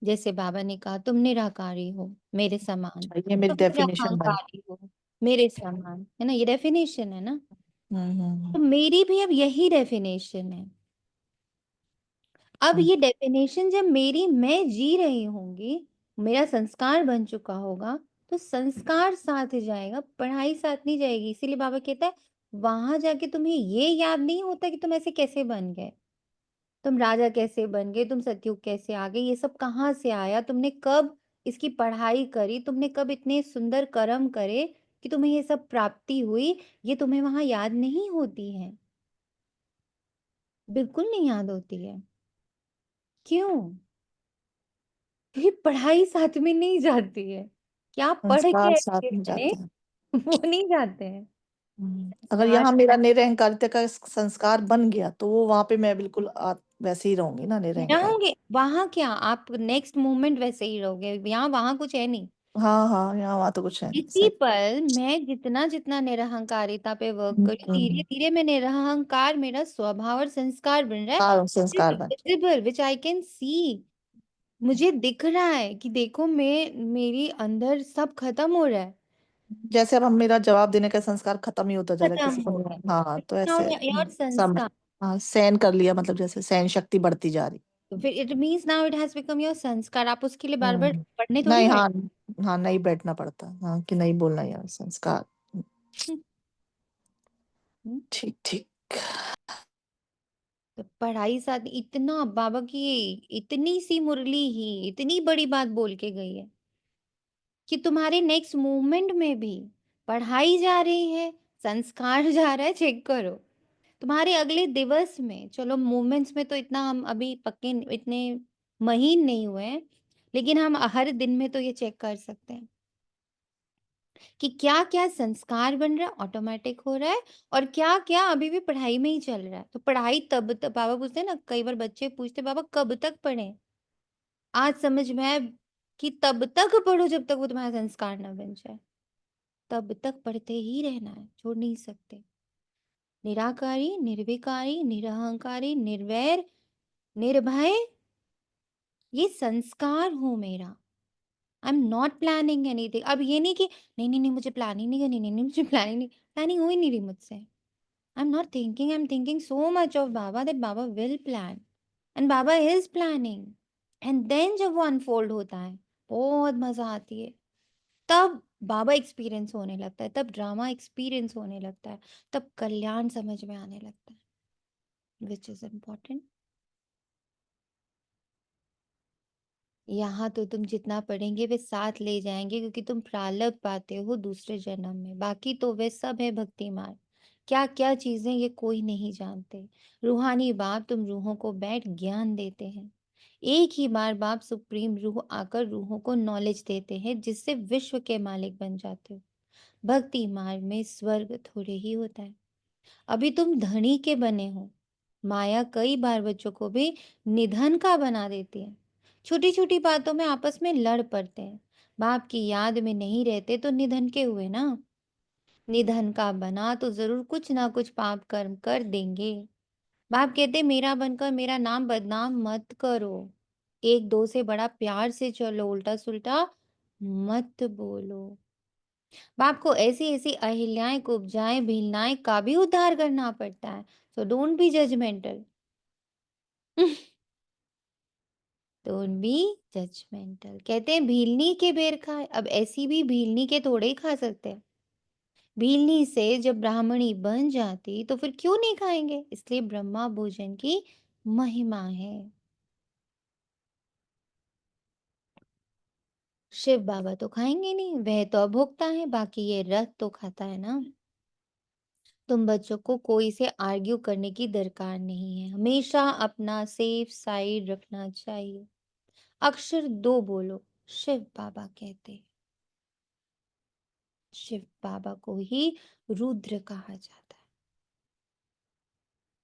S1: जैसे बाबा ने कहा तुम निराकारी हो, मेरे समान,
S2: ये मेरी
S1: तुम
S2: डेफिनेशन बनी।
S1: निरहंकारी हो, मेरे समान, है ना? ये डेफिनेशन है ना?
S2: हम्म।
S1: तो मेरी भी अब यही डेफिनेशन है। अब
S2: हम्म।
S1: ये डेफिनेशन जब मेरी मैं जी रही होंगी, मेरा संस्कार बन चुका होगा, तो संस्कार साथ जाएगा, पढ़ाई साथ नहीं जाएगी। इसीलिए बाबा कहता है, वहाँ जाके तुम्हें ये याद नहीं होता कि तुम ऐसे कैसे बन गए? तुम राजा कैसे बन गए? तुम सतयुग कैसे आ गए? ये सब कहाँ से आया? तुमने कब इसकी पढ़ाई करी? तुमने कब इतने सुंदर कर्म करे कि तुम्हें ये सब प्राप्ति हुई? ये तुम्हें वहाँ याद नहीं होती है। बिल्कुल नहीं याद होती है। क्यों? क्योंकि पढ़ाई साथ में नहीं जाती है। क्या पढ़ के
S2: संस्कार
S1: ऐसे
S2: साथ में
S1: बने
S2: जाते हैं।
S1: वो नहीं जाते हैं।
S2: अगर यहाँ
S1: संस्कार
S2: मेरा निरहंकारिता का संस्कार बन गया तो वो वहां पे मैं बिल्कुल वैसे ही रहूंगी ना, निरहंकार।
S1: रहोगे, वहां क्या आप नेक्स्ट मोमेंट वैसे ही रहोगे, यहाँ वहां कुछ है नहीं।
S2: हाँ हाँ, यहाँ वहां तो कुछ है नहीं,
S1: इसी
S2: सही।
S1: पल मैं जितना जितना निरहंकारिता पे वर्क करी, धीरे धीरे मैं निरहंकार मेरा स्वभाव और संस्कार बन रहा है,
S2: हाँ, संस्कार बन।
S1: Visible which I can see. मुझे दिख रहा है कि देखो मैं, मेरी अंदर सब खत्म हो रहा है,
S2: जैसे अब हम, मेरा जवाब देने का संस्कार खत्म ही होता जा रहा है
S1: खत्म
S2: किसी को
S1: हो
S2: नहीं।
S1: रहा
S2: हाँ, तो
S1: है
S2: ऐसे
S1: और
S2: सम
S1: संस्कार।
S2: हाँ, सहन कर लिया, मतलब जैसे सहन शक्ति बढ़ती जा रही।
S1: तो फिर it means now it has become your संस्कार, आप उसके लिए बार बार
S2: हम्म।
S1: पढ़ने थोड़ी
S2: नहीं,
S1: बैठ।
S2: हाँ। हाँ, नहीं बैठना पड़ता, हाँ, कि नहीं बोलना यार, संस्कार। ठीक ठीक।
S1: तो पढ़ाई साथ इतना बाबा की इतनी सी मुरली ही इतनी बड़ी बात बोल के गई है कि तुम्हारे नेक्स्ट मूवमेंट में भी पढ़ाई जा रही है, संस्कार जा रहा है, चेक करो। तुम्हारे अगले दिवस में, चलो मूवमेंट्स में तो इतना हम अभी पक्के इतने महीन नहीं हुए हैं, लेकिन हम हर दिन में तो ये चेक कर सकते हैं कि क्या क्या संस्कार बन रहा है, ऑटोमेटिक हो रहा है, और क्या क्या अभी भी पढ़ाई में ही चल रहा है। तो पढ़ाई तब तक बाबा पूछते हैं ना, कई बार बच्चे पूछते बाबा कब तक पढ़ें। आज समझ में आया कि तब तक पढ़ो जब तक वो तुम्हारा संस्कार ना बन जाए, तब तक पढ़ते ही रहना है, छोड़ नहीं सकते। निराकारी, निर्विकारी, निरहंकारी, निर्वैर, निर्भय, ये संस्कार हूं मेरा। आई एम नॉट प्लानिंग एनीथिंग। अब ये नहीं कि नहीं नहीं नहीं मुझे प्लानिंग नहीं करनी, नहीं नहीं मुझे प्लानिंग नहीं, प्लानिंग हो ही नहीं रही मुझसे। I am not thinking, I am thinking so much of Baba that Baba will plan and Baba is planning. And then जब वो अनफोल्ड होता है, बहुत मजा आती है। तब बाबा एक्सपीरियंस होने लगता है, तब ड्रामा एक्सपीरियंस होने लगता है, तब कल्याण समझ में आने लगता है, विच इज इम्पोर्टेंट। यहाँ तो तुम जितना पढ़ेंगे वे साथ ले जाएंगे, क्योंकि तुम प्रारब्ध पाते हो दूसरे जन्म में, बाकी तो वे सब है भक्ति मार्ग। क्या क्या चीजें ये कोई नहीं जानते। रूहानी बाप तुम रूहों को बैठ ज्ञान देते हैं। एक ही बार बाप सुप्रीम रूह आकर रूहों को नॉलेज देते हैं, जिससे विश्व के मालिक बन जाते हो। भक्ति मार्ग में स्वर्ग थोड़े ही होता है, अभी तुम धनी के बने हो। माया कई बार बच्चों को भी निधन का बना देती है। छोटी छोटी बातों में आपस में लड़ पड़ते हैं, बाप की याद में नहीं रहते तो निधन के हुए ना। निधन का बना तो जरूर कुछ ना कुछ पाप कर्म कर देंगे। बाप कहते मेरा बनकर मेरा नाम बदनाम मत करो। एक दो से बड़ा प्यार से चलो, उल्टा सुल्टा मत बोलो। बाप को ऐसी ऐसी अहिल्याएं कुब्जाएं भिलनाएं का भी उद्धार करना पड़ता है, so don't be judgemental. Don't be judgemental. कहते हैं भीलनी के बेर खाए, अब ऐसी भी भीलनी के थोड़े ही खा सकते हैं। भीलनी से जब ब्राह्मणी बन जाती तो फिर क्यों नहीं खाएंगे, इसलिए ब्रह्मा भोजन की महिमा है। शिव बाबा तो खाएंगे नहीं, वह तो अभोक्ता है, बाकी ये रथ तो खाता है ना। तुम बच्चों को कोई से आर्ग्यू करने की दरकार नहीं है, हमेशा अपना सेफ साइड रखना चाहिए। अक्षर दो बोलो, शिव बाबा कहते। शिव बाबा को ही रुद्र कहा जाता है।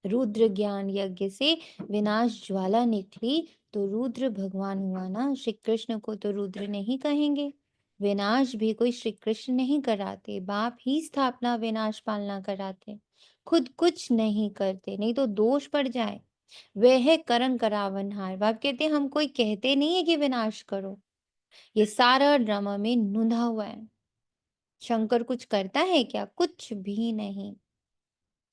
S1: रुद्र ज्ञान यज्ञ से विनाश ज्वाला निकली तो रुद्र भगवान हुआ ना। श्री कृष्ण को तो रुद्र नहीं कहेंगे। विनाश भी कोई श्री कृष्ण नहीं कराते, बाप ही स्थापना विनाश पालना कराते, खुद कुछ नहीं करते, नहीं तो दोष पड़ जाए। वह है करण करावनहार। बाप कहते हम कोई कहते नहीं है कि विनाश करो, ये सारा ड्रामा में नूंधा हुआ है। शंकर कुछ करता है क्या, कुछ भी नहीं।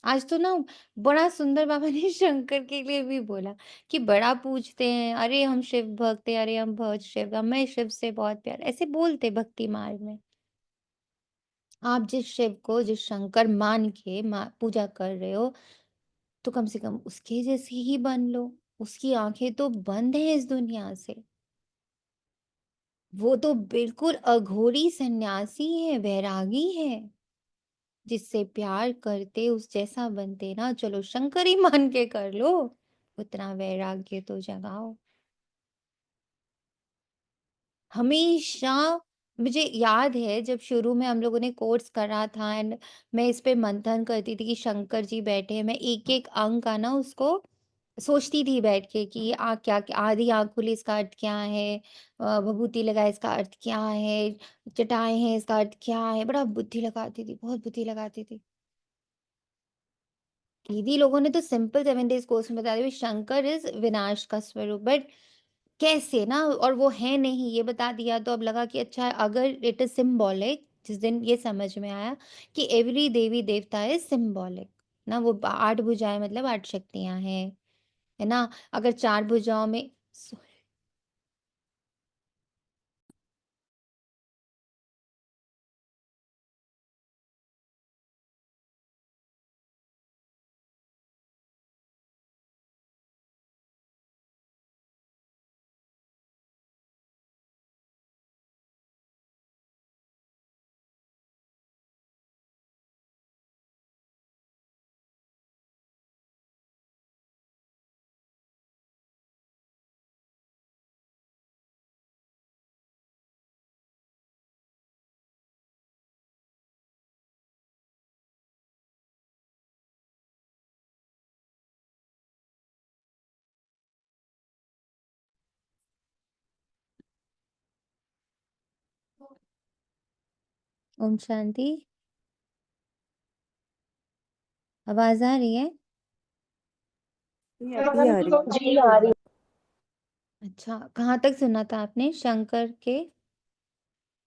S1: आज तो ना बड़ा सुंदर बाबा ने शंकर के लिए भी बोला कि बड़ा पूछते हैं, अरे हम शिव भक्त हैं, अरे हम बहुत शिव, हमें शिव से बहुत प्यार, ऐसे बोलते भक्ति मार्ग में। आप जिस शिव को, जिस शंकर मान के पूजा कर रहे हो, तो कम से कम उसके जैसी ही बन लो। उसकी आंखें तो बंद है इस दुनिया से। वो तो बिल्कुल अघोरी सन्यासी है, वैरागी है। जिससे प्यार करते उस जैसा बनते ना, चलो शंकर ही मान के कर लो, उतना वैराग्य तो जगाओ। हमेशा मुझे याद है जब शुरू में हम लोगों ने कोर्स करा था एंड मैं इस पे मंथन करती थी कि शंकर जी बैठे हैं, मैं एक-एक अंग का ना उसको सोचती थी बैठ के कि ये क्या आधी आँख खुली इसका अर्थ क्या है? विभूति लगाए इसका अर्थ क्या है? जटाएँ हैं इसका अर्थ क्या है? बड़ा बुद्धि लगाती थी, बहुत बुद्धि लगाती थी। दीदी लोगों ने तो सिंपल 7 डेज़ कोर्स में बता दिया शंकर इज़ विनाश का स्वरूप बट कैसे ना और वो है नहीं ये बता दिया तो अब लगा कि अच्छा अगर इट इज़ सिंबॉलिक जिस दिन ये समझ में आया कि एवरी देवी-देवता इज़ सिंबॉलिक ना वो 8 भुजाएँ मतलब 8 शक्तियाँ हैं, है ना? अगर 4 भुजाओं में सो ओम शांति, आवाज़ आ रही है?
S5: नहीं, अभी आ रही है।
S2: जी आ रही
S1: अच्छा, कहाँ तक सुना था आपने शंकर के?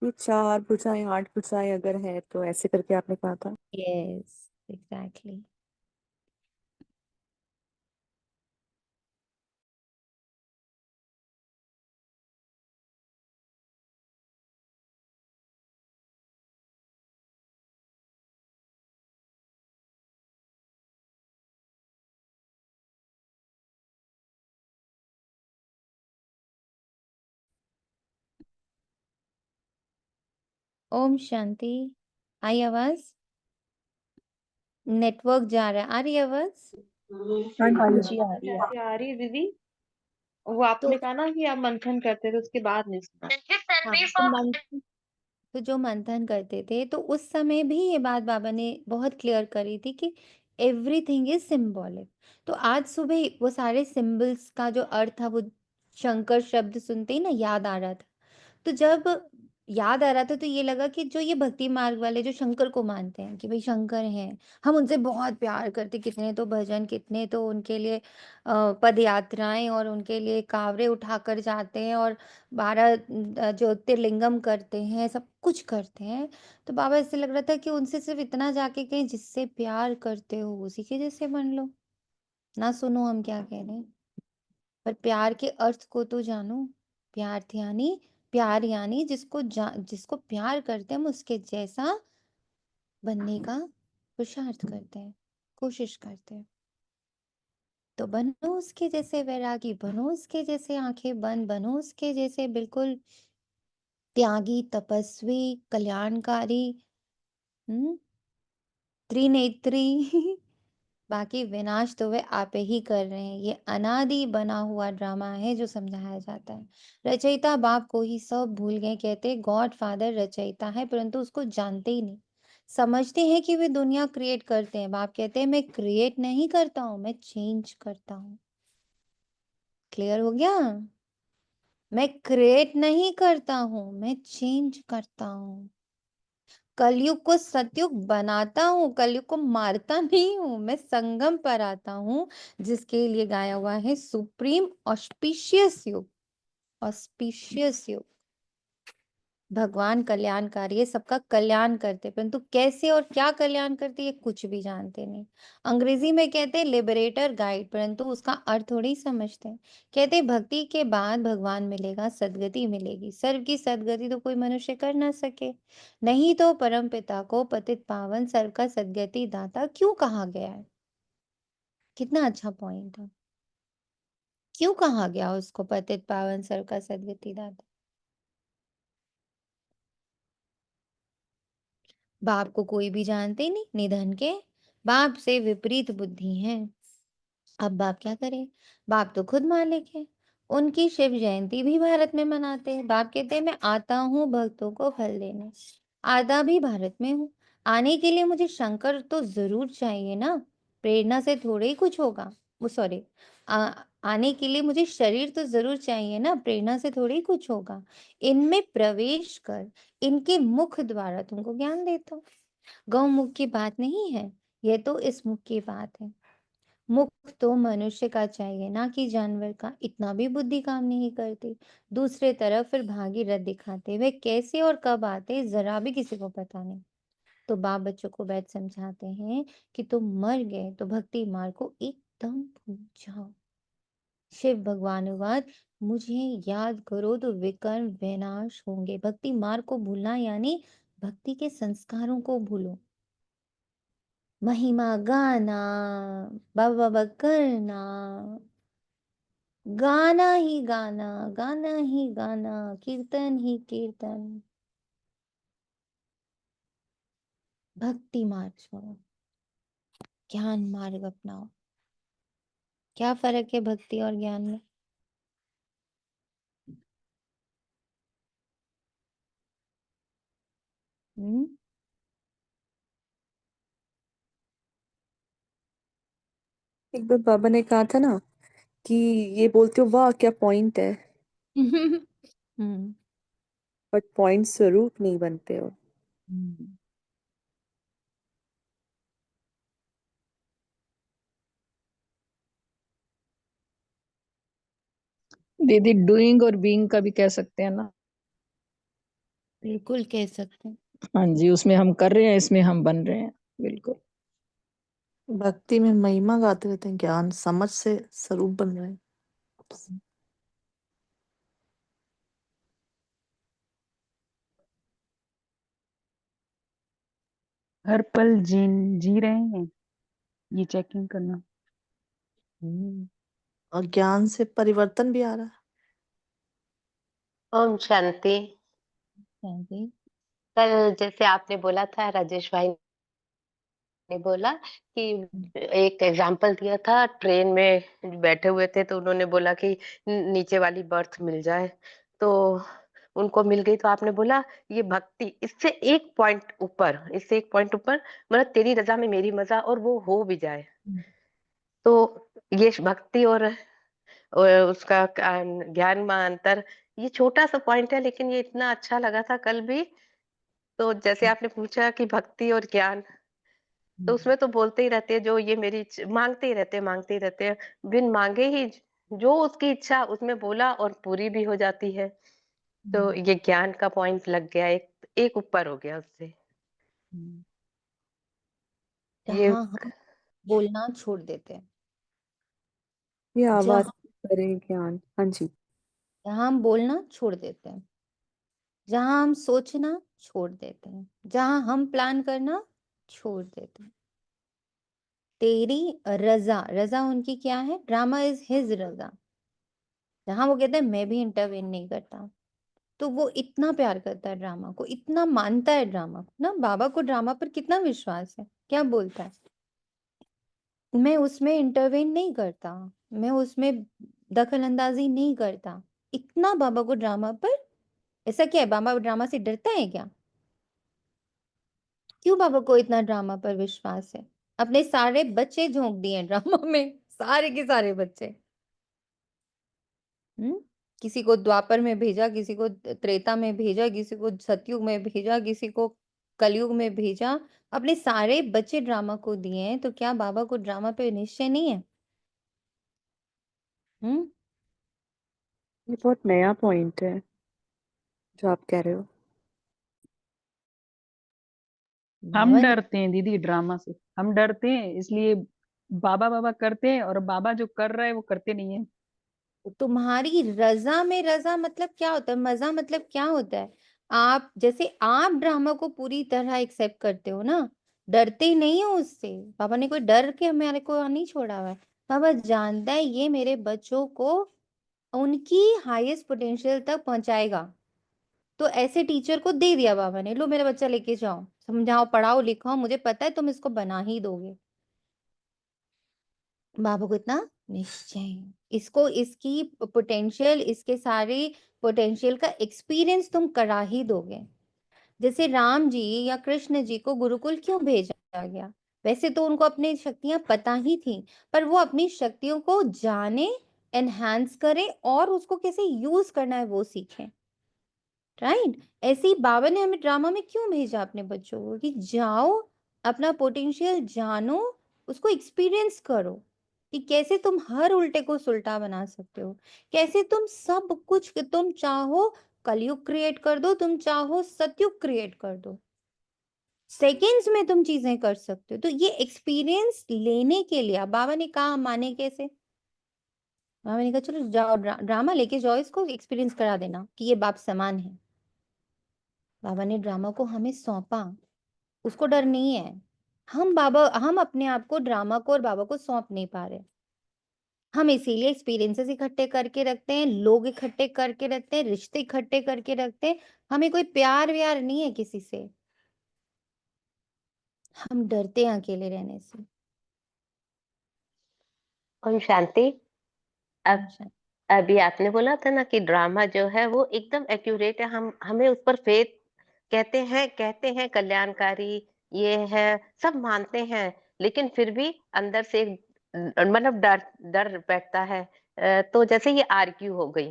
S5: ये 4 भुजाएँ 8 भुजाएँ अगर है तो ऐसे करके आपने कहा था।
S1: Yes, exactly. ओम शांति, आई आवाज़? नेटवर्क जा रहा है, आ रही है आवाज़?
S3: हाँ
S2: हाँ
S3: जी,
S2: जी आ रही है।
S6: जैसे आ रही है दीदी, वो
S1: तो
S6: आपने कहा ना कि आप मंथन करते थे उसके बाद नहीं सुना।
S1: हाँ, तो मंथन तो जो मंथन करते थे, तो उस समय भी ये बात बाबा ने बहुत क्लियर करी थी कि एवरीथिंग इज़ सिंबॉलिक। तो आज सुबह वो सारे सिंबल्स का जो अर्थ था, वो शंकर शब्द सुनते ही ना याद आ रहा था। तो जब याद आ रहा था तो ये लगा कि जो ये भक्ति मार्ग वाले जो शंकर को मानते हैं कि भई शंकर हैं, हम उनसे बहुत प्यार करते, कितने तो भजन, कितने तो उनके लिए पद यात्राएँ और उनके लिए कावड़े उठाकर जाते हैं और 12 ज्योतिर्लिंगम करते हैं, सब कुछ करते हैं। तो बाबा ऐसे लग रहा था कि उनसे सिर्फ़ इतना जाके कहें जिससे प्यार करते हो उसी के जैसे बन लो, ना सुनो हम क्या कह रहे हैं। पर प्यार के अर्थ को तो जानो। प्यार यानी जिसको प्यार करते हैं हम उसके जैसा बनने का पुरुषार्थ करते हैं, कोशिश करते हैं। तो बनो उसके जैसे वैरागी, बनो उसके जैसे आंखें बंद, बनो उसके जैसे बिल्कुल त्यागी, तपस्वी, कल्याणकारी, हुँ, त्रिनेत्री बाकी विनाश तो वे आप ही कर रहे हैं। ये अनादि बना हुआ ड्रामा है जो समझाया जाता है। रचयिता बाप को ही सब भूल गए, कहते गॉड फादर रचयिता है परंतु उसको जानते ही नहीं। समझते हैं कि वे दुनिया क्रिएट करते हैं। बाप कहते हैं मैं क्रिएट नहीं करता हूँ, मैं चेंज करता हूँ। क्लियर हो गया? मैं क्रिएट नहीं करता हूँ, मैं चेंज करता हूँ। कलयुग को सतयुग बनाता हूँ, कलयुग को मारता नहीं हूँ, मैं संगम पर आता हूँ, जिसके लिए गाया हुआ है सुप्रीम ऑस्पिशियस युग, ऑस्पिशियस युग। भगवान कल्याणकारी है, सबका कल्याण करते, परंतु कैसे और क्या कल्याण करते ये कुछ भी जानते नहीं। अंग्रेजी में कहते हैं लिबरेटर गाइड, परंतु उसका अर्थ थोड़ी ही समझते हैं। कहते हैं भक्ति के बाद भगवान मिलेगा, सदगति मिलेगी। सर्व की सदगति तो कोई मनुष्य कर ना सके, नहीं तो परम पिता को पतित पावन सर्व का सदगति दाता क्यों कहा गया है? कितना अच्छा पॉइंट है। क्यों कहा गया उसको पतित पावन सर्व का सदगति दाता? बाप को कोई भी जानते ही नहीं, निधन के बाप से विपरीत बुद्धि है। अब बाप क्या करे? बाप तो खुद मालिक है, उनकी शिव जयंती भी भारत में मनाते हैं। बाप कहते हैं मैं आता हूँ भक्तों को फल देने, आता भी भारत में हूँ। आने के लिए मुझे शंकर तो जरूर चाहिए ना, प्रेरणा से थोड़े ही कुछ होगा। वो सॉरी, आने के लिए मुझे शरीर तो जरूर चाहिए ना, प्रेरणा से थोड़े ही कुछ होगा। इनमें प्रवेश कर इनके मुख द्वारा तुमको ज्ञान देता हूँ। गौमुख की बात नहीं है, यह तो इस मुख की बात है। मुख तो मनुष्य का चाहिए ना कि जानवर का, इतना भी बुद्धि काम नहीं करती। दूसरे तरफ फिर भागीरथ दिखाते वे कैसे और कब आते जरा भी किसी को पता नहीं। तो बाप बच्चों को बैठ समझाते हैं कि तुम मर गए तो भक्ति मार्ग को एकदम भूल जाओ। शिव भगवानुवाद, मुझे याद करो तो विकर्म विनाश होंगे। भक्ति मार्ग को भूलना यानी भक्ति के संस्कारों को भूलो। महिमा गाना, बाबा बाबा करना, गाना ही गाना, गाना ही गाना, कीर्तन ही कीर्तन। भक्ति मार्ग छोड़ो, ज्ञान मार्ग अपनाओ। क्या फर्क है भक्ति और ज्ञान में? हम्म?
S5: एक बार बाबा ने कहा था ना कि ये बोलते हो वाह क्या पॉइंट है,
S1: हम्म।
S5: बट पॉइंट स्वरूप नहीं बनते हो।
S1: हम्म।
S4: दीदी डूइंग और बीइंग का भी कह सकते हैं ना।
S1: बिल्कुल कह सकते हैं।
S4: हाँ जी, उसमें हम कर रहे हैं, इसमें हम बन रहे हैं। बिल्कुल।
S2: भक्ति में महिमा गाते रहते हैं, ज्ञान समझ से स्वरूप बन रहे हैं।
S3: हर पल जी रहे हैं, ये चेकिंग करना।
S2: और ज्ञान से परिवर्तन भी आ रहा है।
S6: ओम शांति।
S1: शांति।
S6: कल जैसे आपने बोला था, राजेश भाई ने बोला कि एक एग्जाम्पल दिया था, ट्रेन में बैठे हुए थे तो उन्होंने बोला कि नीचे वाली बर्थ मिल जाए, तो उनको मिल गई। तो आपने बोला ये भक्ति, इससे एक पॉइंट ऊपर, इससे एक पॉइंट ऊपर, मतलब तेरी रजा में मेरी मजा, और वो हो भी जाए। तो ये भक्ति और उसका ज्ञान में अंतर, ये छोटा सा पॉइंट है, लेकिन ये इतना अच्छा लगा था कल भी। तो जैसे आपने पूछा कि भक्ति और ज्ञान, तो उसमें तो बोलते ही रहते हैं जो ये मेरी मांगते ही रहते हैं, मांगते ही रहते हैं, बिन मांगे ही जो उसकी इच्छा उसमें बोला और पूरी भी हो जाती है। तो ये ज्ञान का पॉइंट लग गया, एक एक ऊपर हो गया उससे। ये
S1: जहाँ हम बोलना छोड़ देते हैं,
S5: ये आवाज
S1: जहाँ
S5: करें ज्ञान। हाँ जी।
S1: जहाँ हम बोलना छोड़ देते हैं, जहाँ हम सोचना छोड़ देते हैं, जहाँ हम प्लान करना छोड़ देते हैं। तेरी रजा, रजा उनकी क्या है? ड्रामा इज हिज रजा। जहाँ वो कहते हैं मैं भी इंटरवेन नहीं करता, तो वो इतना प्यार करता है ड्रामा को, इतना मानता है ड्रामा को ना। बाबा को ड्रामा पर कितना विश्वास है, क्या बोलता है, मैं उसमें इंटरवेन नहीं करता, मैं उसमें दखल अंदाजी नहीं करता। इतना बाबा को ड्रामा पर, ऐसा क्या है, बाबा ड्रामा से डरता है क्या? क्यों बाबा को इतना ड्रामा पर विश्वास है? अपने सारे बच्चे झोंक दिए ड्रामा में, सारे के सारे बच्चे। हम्म। किसी को द्वापर में भेजा, किसी को त्रेता में भेजा, किसी को सतयुग में भेजा, किसी को कलयुग में भेजा। अपने सारे बच्चे ड्रामा को दिए हैं, तो क्या बाबा को ड्रामा पे निश्चय नहीं है? हम्म।
S5: ये बहुत नया पॉइंट है जो आप कह रहे हो।
S3: हम
S1: बाबा ने,
S3: डरते हैं दीदी ड्रामा से, हम डरते हैं इसलिए बाबा बाबा करते हैं, और बाबा जो कर रहा है वो करते नहीं है।
S1: तुम्हारी रजा में, रजा मतलब क्या होता है, मजा मतलब क्या होता है? आप जैसे आप ड्रामा को पूरी तरह एक्सेप्ट करते हो ना, डरते ही नहीं हो उससे। बाबा ने कोई डर के हमारे को नहीं छोड़ा हुआ है। बाबा जानता है ये मेरे बच्चों को उनकी हाईएस्ट पोटेंशियल तक पहुंचाएगा, तो ऐसे टीचर को दे दिया बाबा ने, लो मेरा बच्चा लेके जाओ, समझाओ, पढ़ाओ, लिखाओ, मुझे पता है तुम इसको बना ही दोगे। बाबा को इतना निश्चय। इसको इसकी पोटेंशियल, इसके सारे पोटेंशियल का एक्सपीरियंस तुम करा ही दोगे। जैसे राम जी या कृष्ण जी को गुरुकुल क्यों भेजा गया? वैसे तो उनको अपनी शक्तियां पता ही थी, पर वो अपनी शक्तियों को जाने, एनहांस करें और उसको कैसे यूज करना है वो सीखें। राइट? ऐसे ही बाबा ने हमें ड्रामा में क्यों भेजा अपने बच्चों को कि जाओ, अपना पोटेंशियल जानो, उसको एक्सपीरियंस करो कि कैसे तुम हर उल्टे को सुलटा बना सकते हो, कैसे तुम सब कुछ कि तुम चाहो कलयुग क्रिएट कर दो, तुम चाहो सतयुग क्रिएट कर दो, सेकेंड्स में तुम चीजें कर सकते हो। तो ये एक्सपीरियंस लेने के लिए अब बाबा ने कहा माने कैसे? बाबा ने कहा चलो जाओ ड्रामा लेके जाओ, इसको एक्सपीरियंस करा देना कि ये बाप समान है। बाबा ने ड्रामा को हमें सौंपा, उसको डर नहीं है। हम अपने आप को ड्रामा को और बाबा को सौंप नहीं पा रहे। हम इसीलिए एक्सपीरियंसेस इकट्ठे करके रखते हैं, लोग इकट्ठे करके रखते हैं, रिश्ते इकट्ठे करके रखते हैं। हमें कोई प्यार व्यार नहीं है किसी से। हम डरते हैं अकेले रहने से।
S6: ओम शांति। अब
S1: अच्छा।
S6: अभी आपने बोला था ना कि ड्रामा जो है वो एकदम एक्यूरेट है, हम हमें उस पर फेथ कहते हैं कल्याणकारी ये है, सब मानते हैं, लेकिन फिर भी अंदर से एक मतलब डर डर बैठता है। तो जैसे ये आर्ग्यू हो गई,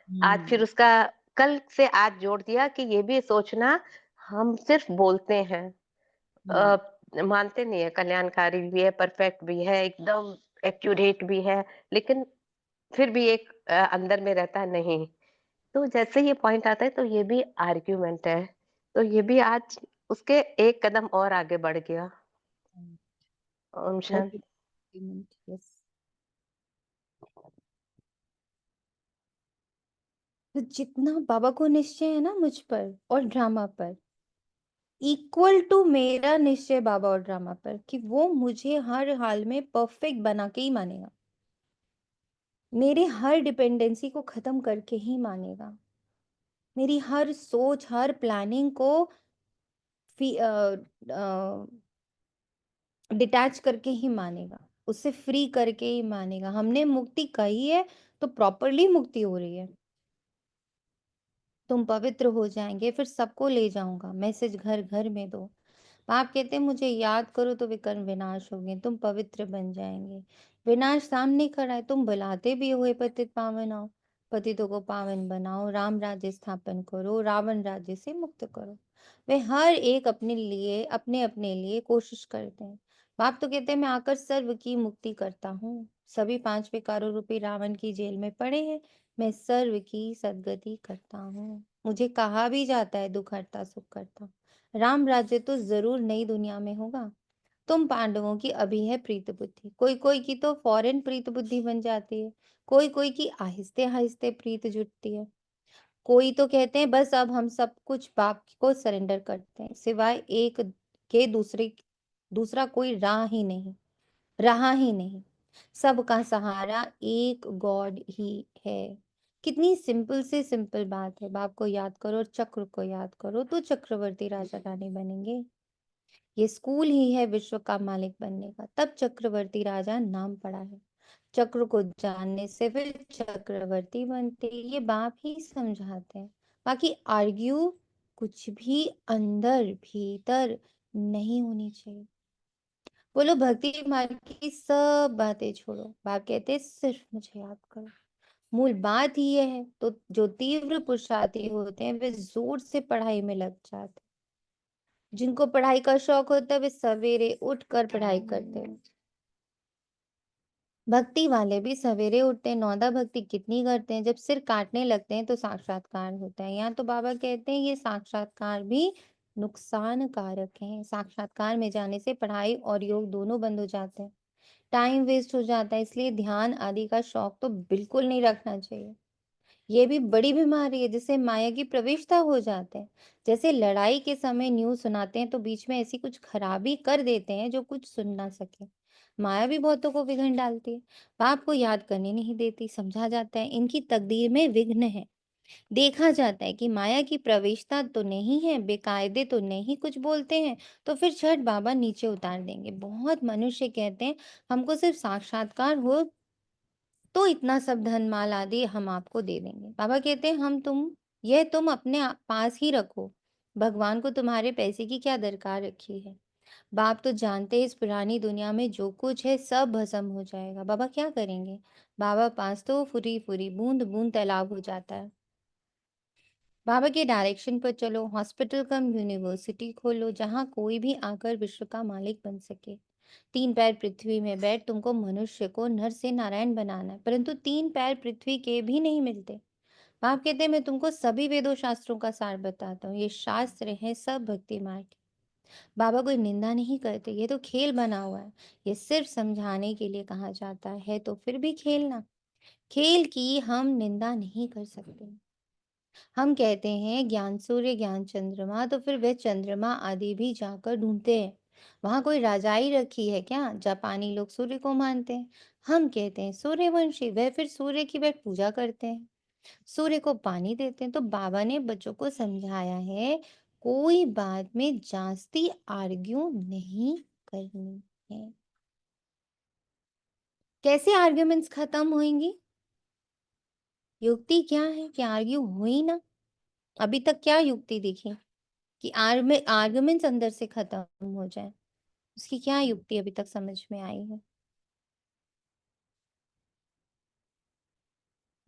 S6: आज फिर उसका कल से आज जोड़ दिया कि ये भी सोचना, हम सिर्फ बोलते हैं, अ, मानते नहीं है, कल्याणकारी भी है, परफेक्ट भी है, एकदम एक्यूरेट भी है, लेकिन फिर भी एक अंदर में रहता है नहीं। तो जैसे ये पॉइंट आता है तो ये भी आर्ग्यूमेंट है, तो ये भी आज उसके एक कदम और आगे बढ़ गया। ओम शांति।
S1: यस। तो जितना बाबा को निश्चय है ना मुझ पर और ड्रामा पर, इक्वल टू मेरा निश्चय बाबा और ड्रामा पर कि वो मुझे हर हाल में परफेक्ट बना के ही मानेगा, मेरे हर डिपेंडेंसी को खत्म करके ही मानेगा, मेरी हर सोच हर प्लानिंग को डिटैच करके ही मानेगा, उससे फ्री करके ही मानेगा। हमने मुक्ति कही है तो प्रॉपरली मुक्ति हो रही है। तुम पवित्र हो जाएंगे, फिर सबको ले जाऊंगा, मैसेज घर घर में दो। आप कहते हैं मुझे याद करो तो विकर्म विनाश होंगे, तुम पवित्र बन जाएंगे। विनाश सामने खड़ा है, तुम बुलाते भी हुए पतित पावन आओ, पतितों को पावन बनाओ, राम राज्य स्थापन करो, रावण राज्य से मुक्त करो। वे हर एक अपने लिए अपने अपने लिए कोशिश करते हैं। बाप तो कहते हैं मैं आकर सर्व की मुक्ति करता हूँ। सभी 5 विकारों रूपी रावण की जेल में पड़े हैं, मैं सर्व की सदगति करता हूँ। मुझे कहा भी जाता है दुख हरता सुख करता। राम राज्य तो जरूर नई दुनिया में होगा। तुम पांडवों की अभी है प्रीत बुद्धि, कोई कोई की तो फौरन प्रीत बुद्धि बन जाती है, कोई कोई की आहिस्ते आहिस्ते प्रीत जुटती है। कोई तो कहते हैं बस अब हम सब कुछ बाप को सरेंडर करते हैं, सिवाय एक के दूसरा कोई रहा ही नहीं। सबका सहारा एक गॉड ही है। कितनी सिंपल से सिंपल बात है। बाप को याद करो और चक्र को याद करो तो चक्रवर्ती राजा रानी बनेंगे। ये स्कूल ही है विश्व का मालिक बनने का, तब चक्रवर्ती राजा नाम पड़ा है। चक्र को जानने से फिर चक्रवर्ती बनते, ये बाप ही समझाते हैं। बाकी आर्ग्यू कुछ भी अंदर भीतर नहीं होनी चाहिए। बोलो भक्ति मार्ग की सब बातें छोड़ो, बाप कहते सिर्फ मुझे याद करो। मूल बात ही ये है। तो जो तीव्र पुरुषार्थी होते हैं वे जोर से पढ़ाई में लग जाते हैं। जिनको पढ़ाई का शौक होता है वे सवेरे उठकर पढ़ाई करते हैं। भक्ति वाले भी सवेरे उठते हैं। नौदा भक्ति कितनी करते हैं, जब सिर काटने लगते हैं तो साक्षात्कार होता है। यहाँ तो बाबा कहते हैं ये साक्षात्कार भी नुकसान कारक है। साक्षात्कार में जाने से पढ़ाई और योग दोनों बंद हो जाते हैं, टाइम वेस्ट हो जाता है। इसलिए ध्यान आदि का शौक तो बिल्कुल नहीं रखना चाहिए। ये भी बड़ी बीमारी है जिससे माया की प्रवेशता हो जाते हैं। जैसे लड़ाई के समय न्यूज सुनाते हैं तो बीच में ऐसी कुछ खराबी कर देते हैं जो कुछ सुन ना सके। माया भी बहुतों को विघ्न डालती है, बाप को याद करने नहीं देती। समझा जाता है इनकी तकदीर में विघ्न है। देखा जाता है कि माया की प्रवेशता तो नहीं है, बेकायदे तो नहीं कुछ बोलते हैं, तो फिर झट बाबा नीचे उतार देंगे। बहुत मनुष्य कहते हैं हमको सिर्फ साक्षात्कार हो तो इतना सब धन माल आदि हम आपको दे देंगे। बाबा कहते हैं तुम अपने पास ही रखो। भगवान को तुम्हारे पैसे की क्या दरकार रखी है? बाप तो जानते हैं इस पुरानी दुनिया में जो कुछ है सब भस्म हो जाएगा। बाबा क्या करेंगे? बाबा पास तो फुरी-फुरी, बूँद-बूँद तालाब हो जाता है। बाबा के डायरेक्शन पर चलो, हॉस्पिटल कम यूनिवर्सिटी खोलो, जहाँ कोई भी आकर विश्व का मालिक बन सके। 3 पैर पृथ्वी में बैठ तुमको मनुष्य को नर से नारायण बनाना है, परंतु 3 पैर पृथ्वी के भी नहीं मिलते। बाप कहते हैं मैं तुमको सभी वेदों शास्त्रों का सार बताता हूँ। ये शास्त्र हैं सब भक्ति मार्ग के। बाबा कोई निंदा नहीं करते, ये तो खेल बना हुआ है। ये सिर्फ समझाने के लिए कहा जाता है, तो फिर भी खेलना। खेल की हम निंदा नहीं कर सकते। हम कहते हैं ज्ञान सूर्य ज्ञान चंद्रमा, तो फिर वे चंद्रमा आदि भी जाकर ढूंढते हैं। वहां कोई राजाई रखी है क्या? जापानी लोग सूर्य को मानते हैं। हम कहते हैं सूर्यवंशी, वह फिर सूर्य की वह पूजा करते हैं, सूर्य को पानी देते हैं। तो बाबा ने बच्चों को समझाया है कोई बात में जास्ती आर्ग्यू नहीं करनी है। कैसे आर्ग्यूमेंट्स खत्म होंगी? युक्ति क्या है कि आर्ग्यू हो ही ना। अभी तक क्या युक्ति दिखी कि आर्गुमेंट्स अंदर से खत्म हो जाए? उसकी क्या युक्ति अभी तक समझ में आई है?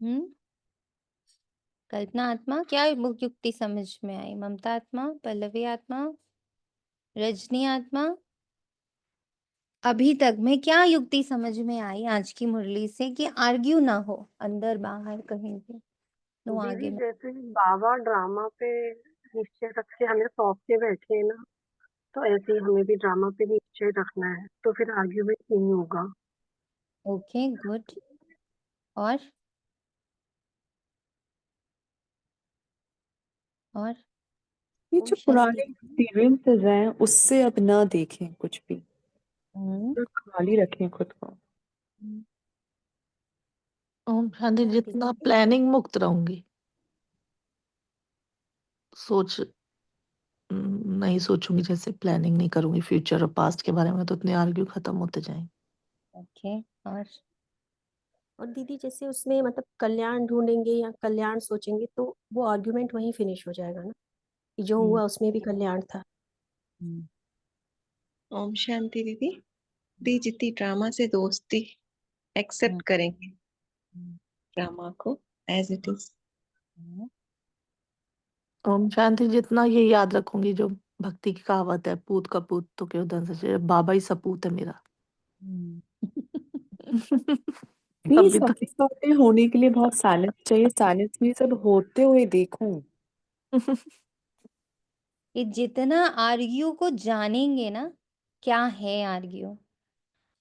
S1: हम्म कल्पना आत्मा क्या युक्ति समझ में आई? ममता आत्मा, पल्लवी आत्मा, रजनी आत्मा, अभी तक में क्या युक्ति समझ में आई आज की मुरली से कि आर्ग्यू ना हो अंदर बाहर कहीं भी? नो
S7: दीदी
S1: आगे में।
S7: जैसे बाबा ड्रामा पे निश्चय रख के हमें सौंप के बैठे हैं ना, तो ऐसे ही हमें भी ड्रामा पे निश्चय रखना है, तो फिर आर्ग्यूमेंट नहीं होगा।
S1: Okay good. और और
S5: ये
S1: ओम
S5: जो
S1: शांति।
S5: पुराने एक्सपीरियंसेस हैं उससे अब ना देखें कुछ भी,
S1: हम्म
S5: तो खाली रखें खुद को।
S2: ओम शांति,
S1: शांति
S2: जितना
S1: दीदी।
S2: प्लानिंग मुक्त रहूंगी, सोच नहीं सोचूंगी, जैसे प्लानिंग नहीं करूंगी फ्यूचर और पास्ट के बारे में, तो उतने आर्ग्यू खत्म होते जाएंगे।
S1: ओके।
S8: और दीदी जैसे उसमें मतलब कल्याण ढूंढेंगे या कल्याण सोचेंगे, तो वो आर्ग्यूमेंट वहीं फिनिश हो जाएगा ना, कि जो
S1: हम्म
S8: हुआ उसमें भी कल्याण था।
S1: हम्म
S9: ओम शांति दीदी। दी जितनी ड्रामा से दोस्ती एक्सेप्ट करेंगे
S1: हम्म,
S9: ड्रामा को एज इट इज।
S1: हम्म।
S2: ओम शांति, जितना ये याद रखूंगी जो भक्ति की कहावत है, पूत का पूत तो क्यों धन सचे, बाबा ही सपूत है मेरा।
S1: हम्म।
S5: नहीं,
S2: तभी तो।
S5: साथी साथी होने के लिए बहुत साइलेंस चाहिए, साइलेंस में सब होते हुए देखूं।
S1: ये जितना आर्ग्यू को जानेंगे ना, क्या है आर्ग्यू,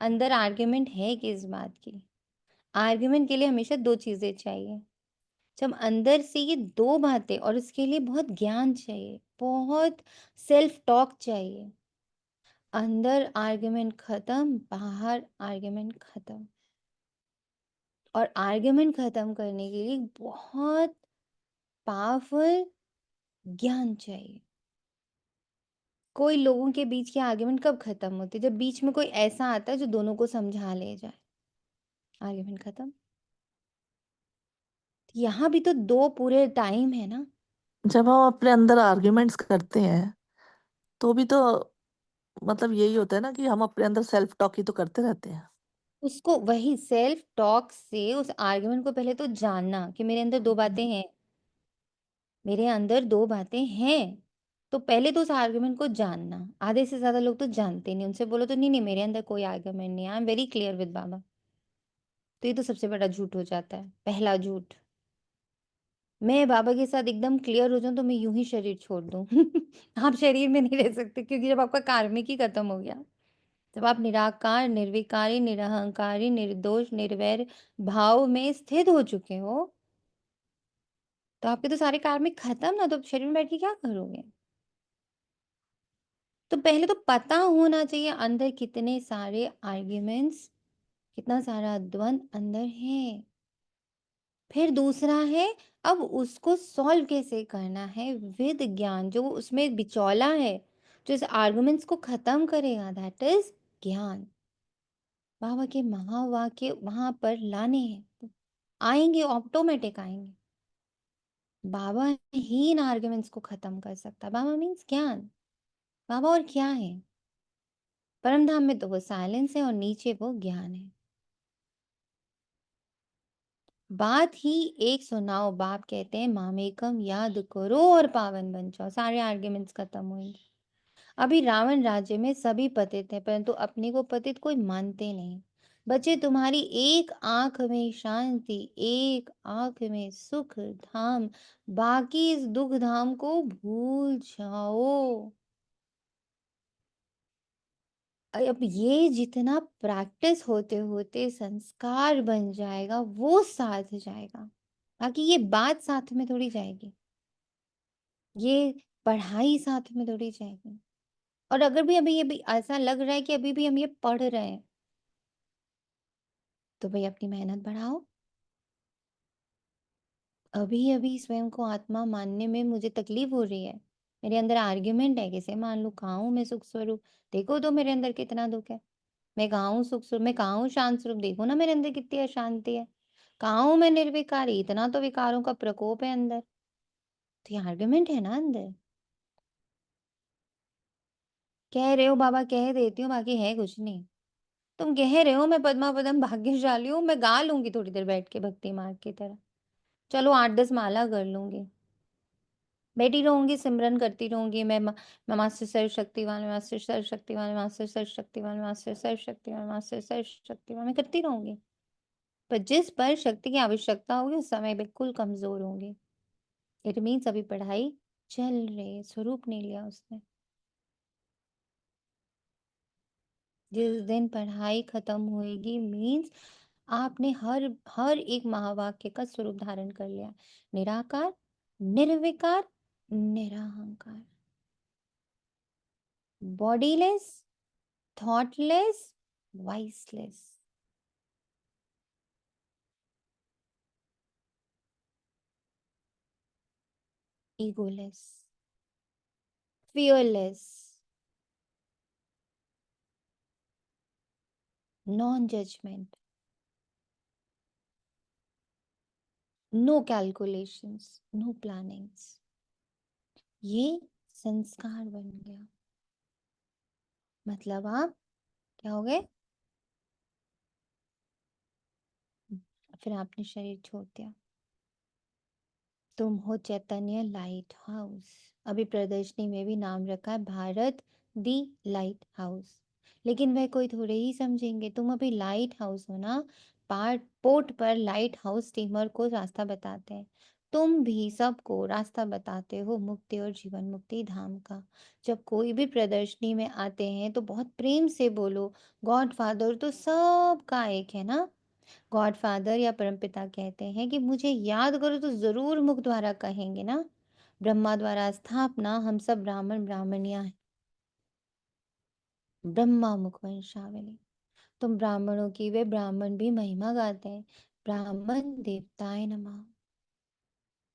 S1: अंदर आर्ग्यूमेंट है किस बात की? आर्ग्यूमेंट के लिए हमेशा 2 चीजें चाहिए। जब अंदर से ये 2 बातें, और उसके लिए बहुत ज्ञान चाहिए, बहुत सेल्फ टॉक चाहिए। अंदर आर्ग्यूमेंट खत्म, बाहर आर्ग्यूमेंट खत्म। और आर्ग्यूमेंट खत्म करने के लिए बहुत पावरफुल ज्ञान चाहिए। कोई लोगों के बीच की आर्ग्यूमेंट कब खत्म होती है? जब बीच में कोई ऐसा आता है जो दोनों को समझा ले जाए, आर्ग्यूमेंट खत्म। यहाँ भी तो 2 पूरे टाइम है ना।
S2: जब हम अपने अंदर आर्ग्यूमेंट्स करते हैं, तो भी तो मतलब यही होता है ना कि हम अपने अंदर सेल्फ टॉक ही तो करते रहते हैं।
S1: उसको वही सेल्फ टॉक से उस आर्ग्यूमेंट को पहले तो जानना कि मेरे अंदर 2 बातें हैं, मेरे अंदर 2 बातें हैं। तो पहले तो उस आर्ग्यूमेंट को जानना। आधे से ज़्यादा लोग तो जानते नहीं। उनसे बोलो तो नहीं, नहीं मेरे अंदर कोई आर्ग्यूमेंट नहीं है, I am very clear with Baba. तो ये तो सबसे बड़ा झूठ हो जाता है, पहला झूठ। मैं बाबा के साथ एकदम क्लियर हो जाऊँ तो मैं यूँ ही शरीर छोड़ दूँ। आप शरीर में नहीं रह सकते, क्योंकि जब आपका कार्मिक ही खत्म हो गया, जब आप निराकार, निर्विकारी, निरहंकारी, निर्दोष, निर्वैर भाव में स्थित हो चुके हो, तो आपके तो सारे कार्मिक खत्म ना, तो आप शरीर में बैठ के क्या करोगे? तो पहले तो पता होना चाहिए अंदर कितने सारे आर्ग्यूमेंट्स, कितना सारा द्वंद अंदर है। फिर दूसरा है, अब उसको सॉल्व कैसे करना है विद ज्ञान। जो उसमें बिचौला है, जो इस आर्गुमेंट्स को खत्म करेगा, दैट इज ज्ञान। बाबा के महावाक्य वहां पर लाने हैं, आएंगे, ऑटोमेटिक आएंगे। बाबा ही इन आर्ग्यूमेंट्स को खत्म कर सकता है। बाबा मीन्स ज्ञान। बाबा और क्या है? परम धाम में तो वो साइलेंस है और नीचे वो ज्ञान है। बात ही एक सुनाओ, बाप कहते हैं मामेकम याद करो और पावन बन जाओ, सारे आर्ग्यूमेंट्स खत्म होंगे। अभी रावण राज्य में सभी पतित हैं, परंतु अपने को पतित कोई मानते नहीं। बच्चे तुम्हारी एक आंख में शांति, एक आंख में सुख धाम, बाकी इस दुख धाम को भूल जाओ। अब ये जितना प्रैक्टिस होते होते संस्कार बन जाएगा वो साथ जाएगा, बाकी ये बात साथ में थोड़ी जाएगी, ये पढ़ाई साथ में थोड़ी जाएगी। और अगर भी अभी ये भी ऐसा लग रहा है कि अभी भी हम ये पढ़ रहे हैं, तो भाई अपनी मेहनत बढ़ाओ। अभी अभी स्वयं को आत्मा मानने में मुझे तकलीफ हो रही है, मेरे अंदर आर्ग्यूमेंट है, कैसे मान लूं? कहाँ हूं मैं सुख स्वरूप? देखो तो मेरे अंदर कितना दुख है। मैं कहाँ हूँ सुख स्वरूप? मैं कहाँ हूँ शांत स्वरूप? देखो ना मेरे अंदर कितनी अशांति है। कहाँ हूँ मैं निर्विकारी? इतना तो विकारों का प्रकोप है अंदर। तो ये आर्ग्यूमेंट है ना अंदर। कह रहे हो बाबा, कह देती हूँ, बाकी है कुछ नहीं। तुम कह रहे हो मैं पद्मा पदम भाग्यशाली हूँ, मैं गा लूंगी थोड़ी देर बैठ के भक्ति मार्ग की तरह। चलो 8-10 माला कर लूंगी, बैठी रहूंगी, सिमरन करती रहूंगी। मैं मास्टर सर्वशक्तिवान, मास्टर सर्वशक्तिवान, मास्टर सर्वशक्तिवान, मास्टर सर्वशक्तिवान, मास्टर सर्वशक्तिवान, मैं करती रहूंगी। पर जिस पर शक्ति की आवश्यकता होगी उस समय बिल्कुल कमजोर होंगी। इट मीन्स अभी पढ़ाई चल रही है, स्वरूप नहीं लिया उसने। जिस दिन पढ़ाई खत्म होएगी मीन्स आपने हर हर एक महावाक्य का स्वरूप धारण कर लिया। निराकार, निर्विकार, निराहंकार, bodiless, thoughtless, voiceless, egoless, fearless, non judgement, no calculations, no plannings. ये संस्कार बन गया। मतलब आप क्या हो गए? फिर आपने शरीर छोड़ दिया। तुम हो चैतन्य लाइट हाउस। अभी प्रदर्शनी में भी नाम रखा है भारत दी लाइट हाउस, लेकिन वह कोई थोड़े ही समझेंगे। तुम अभी लाइट हाउस हो ना, पोर्ट पर लाइट हाउस स्टीमर को रास्ता बताते हैं। तुम भी सबको रास्ता बताते हो मुक्ति और जीवन मुक्ति धाम का। जब कोई भी प्रदर्शनी में आते हैं तो बहुत प्रेम से बोलो, गॉड फादर तो सबका एक है ना। गॉड फादर या परमपिता कहते हैं कि मुझे याद करो तो जरूर मुख द्वारा कहेंगे ना। ब्रह्मा द्वारा स्थापना, हम सब ब्राह्मण ब्राह्मणिया हैं, ब्रह्मा मुख वंशावली। तुम ब्राह्मणों की वे ब्राह्मण भी महिमा गाते हैं, ब्राह्मण देवताएं नमः।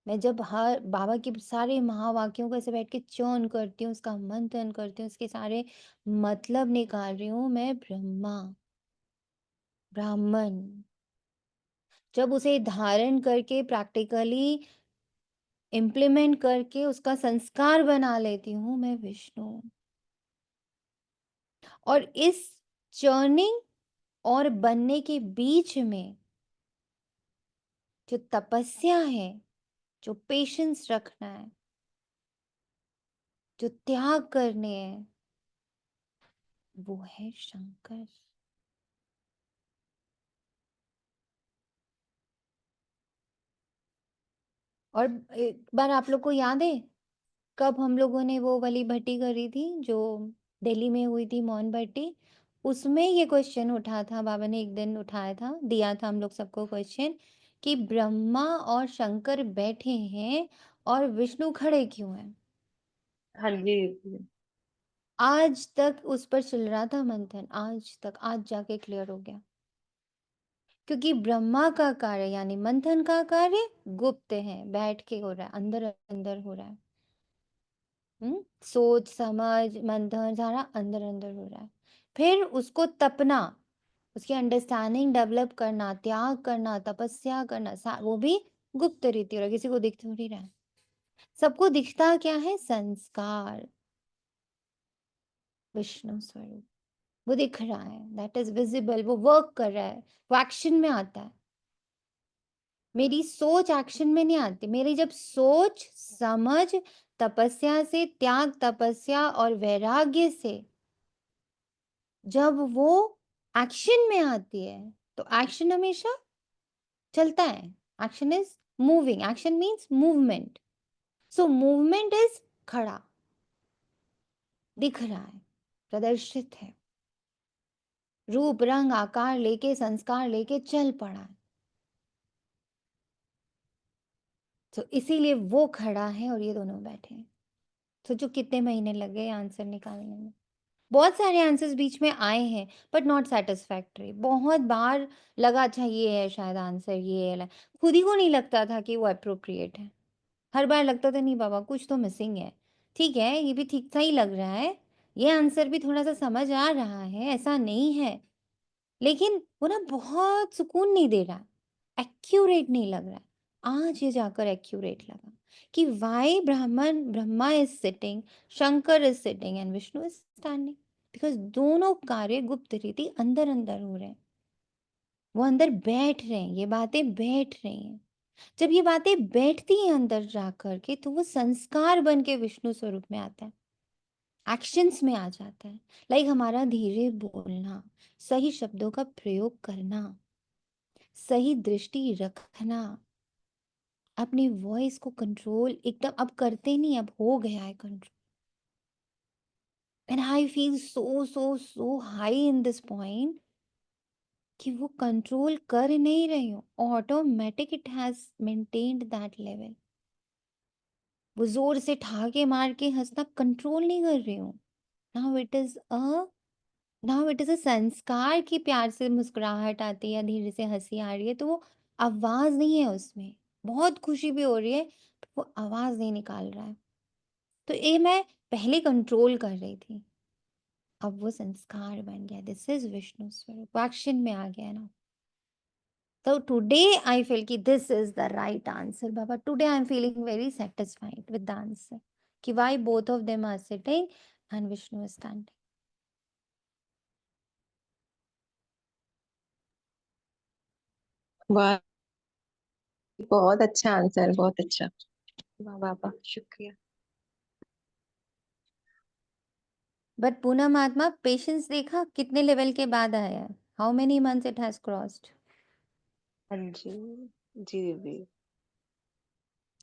S1: मैं जब हर बाबा के सारे महावाक्यों को ऐसे बैठ के चौन करती हूँ, उसका मंथन करती हूँ, उसके सारे मतलब निकाल रही हूँ, मैं ब्रह्मा ब्राह्मण। जब उसे धारण करके प्रैक्टिकली इम्प्लीमेंट करके उसका संस्कार बना लेती हूँ, मैं विष्णु। और इस चर्निंग और बनने के बीच में जो तपस्या है, जो पेशेंस रखना है, जो त्याग करने हैं, वो है शंकर। और एक बार आप लोग को याद है कब हम लोगों ने वो वाली भट्टी करी थी जो दिल्ली में हुई थी, मौन भट्टी? उसमें ये क्वेश्चन उठा था, बाबा ने एक दिन उठाया था, दिया था हम लोग सबको क्वेश्चन कि ब्रह्मा और शंकर बैठे हैं और विष्णु खड़े क्यों हैं?
S6: हाँ जी।
S1: आज तक उस पर चल रहा था मंथन, आज तक, आज जाके क्लियर हो गया। क्योंकि ब्रह्मा का कार्य यानी मंथन का कार्य गुप्त है, बैठ के हो रहा है, अंदर अंदर हो रहा है। सोच समझ मंथन सारा अंदर अंदर हो रहा है। फिर उसको तपना, उसकी अंडरस्टैंडिंग डेवलप करना, त्याग करना, तपस्या करना, वो भी गुप्त रीति, और किसी को दिख थोड़ी रहा है। सबको दिखता क्या है? संस्कार, विष्णु स्वरूप वो दिख रहा है, दैट इज विजिबल, वो वर्क कर रहा है, वो एक्शन में आता है। मेरी सोच एक्शन में नहीं आती। मेरी जब सोच, समझ, तपस्या से, त्याग, तपस्या और वैराग्य से जब वो एक्शन में आती है, तो एक्शन हमेशा चलता है। Action is moving, action means movement. So movement is खड़ा, दिख रहा है, प्रदर्शित है, रूप रंग आकार लेके, संस्कार लेके चल पड़ा है। तो इसीलिए वो खड़ा है और ये दोनों बैठे हैं। सोचो कितने महीने लगे आंसर निकालने में। बहुत सारे आंसर्स बीच में आए हैं बट नॉट सेटिस्फैक्टरी। बहुत बार लगा अच्छा ये है शायद आंसर, ये है, खुद ही को नहीं लगता था कि वो अप्रोप्रिएट है। हर बार लगता था नहीं बाबा कुछ तो मिसिंग है, ठीक है ये भी ठीक सा ही लग रहा है, ये आंसर भी थोड़ा सा समझ आ रहा है, ऐसा नहीं है, लेकिन वो ना बहुत सुकून नहीं दे रहा, एक्यूरेट नहीं लग रहा। आज ये जाकर एक्यूरेट लगा कि वाई ब्राह्मण Brahma is sitting, Shankar is sitting and Vishnu is standing, because दोनों कार्य गुप्त रीति अंदर अंदर हो रहे हैं, वो अंदर बैठ रहे हैं, ये बातें बैठ रही हैं। जब ये बातें बैठती हैं अंदर जाकर के, तो वो संस्कार बन के विष्णु स्वरूप में आता है, एक्शंस में आ जाता है। लाइक हमारा धीरे बोलना, सही शब्दों का प्रयोग करना, सही दृष्टि रखना, अपनी वॉइस को कंट्रोल एकदम अब करते नहीं, अब हो गया है control. And I feel so so so high in this point कि वो कंट्रोल कर नहीं रही हूँ, automatic it has maintained that level. वो जोर से ठाके मार के हंसना कंट्रोल नहीं कर रही हूँ। Now it is a now it is a संस्कार की प्यार से मुस्कुराहट आती है, धीरे से हंसी आ रही है, तो वो आवाज नहीं है उसमें, बहुत खुशी भी हो रही है, वो आवाज नहीं निकाल रहा है। तो ये मैं पहले कंट्रोल कर रही थी, अब वो संस्कार बन गया। दिस इज विष्णु स्वरूप, एक्शन में आ गया ना। So today I feel कि this is the right answer, Baba. Today I'm feeling very satisfied with the answer. कि why both of them are sitting and Vishnu is standing.
S9: वाह, बहुत अच्छा answer, बहुत अच्छा। वाह बाबा, शुक्रिया।
S1: But Poonam Mahatma, patience देखा कितने लेवल के बाद आया है? How many months it has crossed?
S9: हाँ जी, जी दीदी।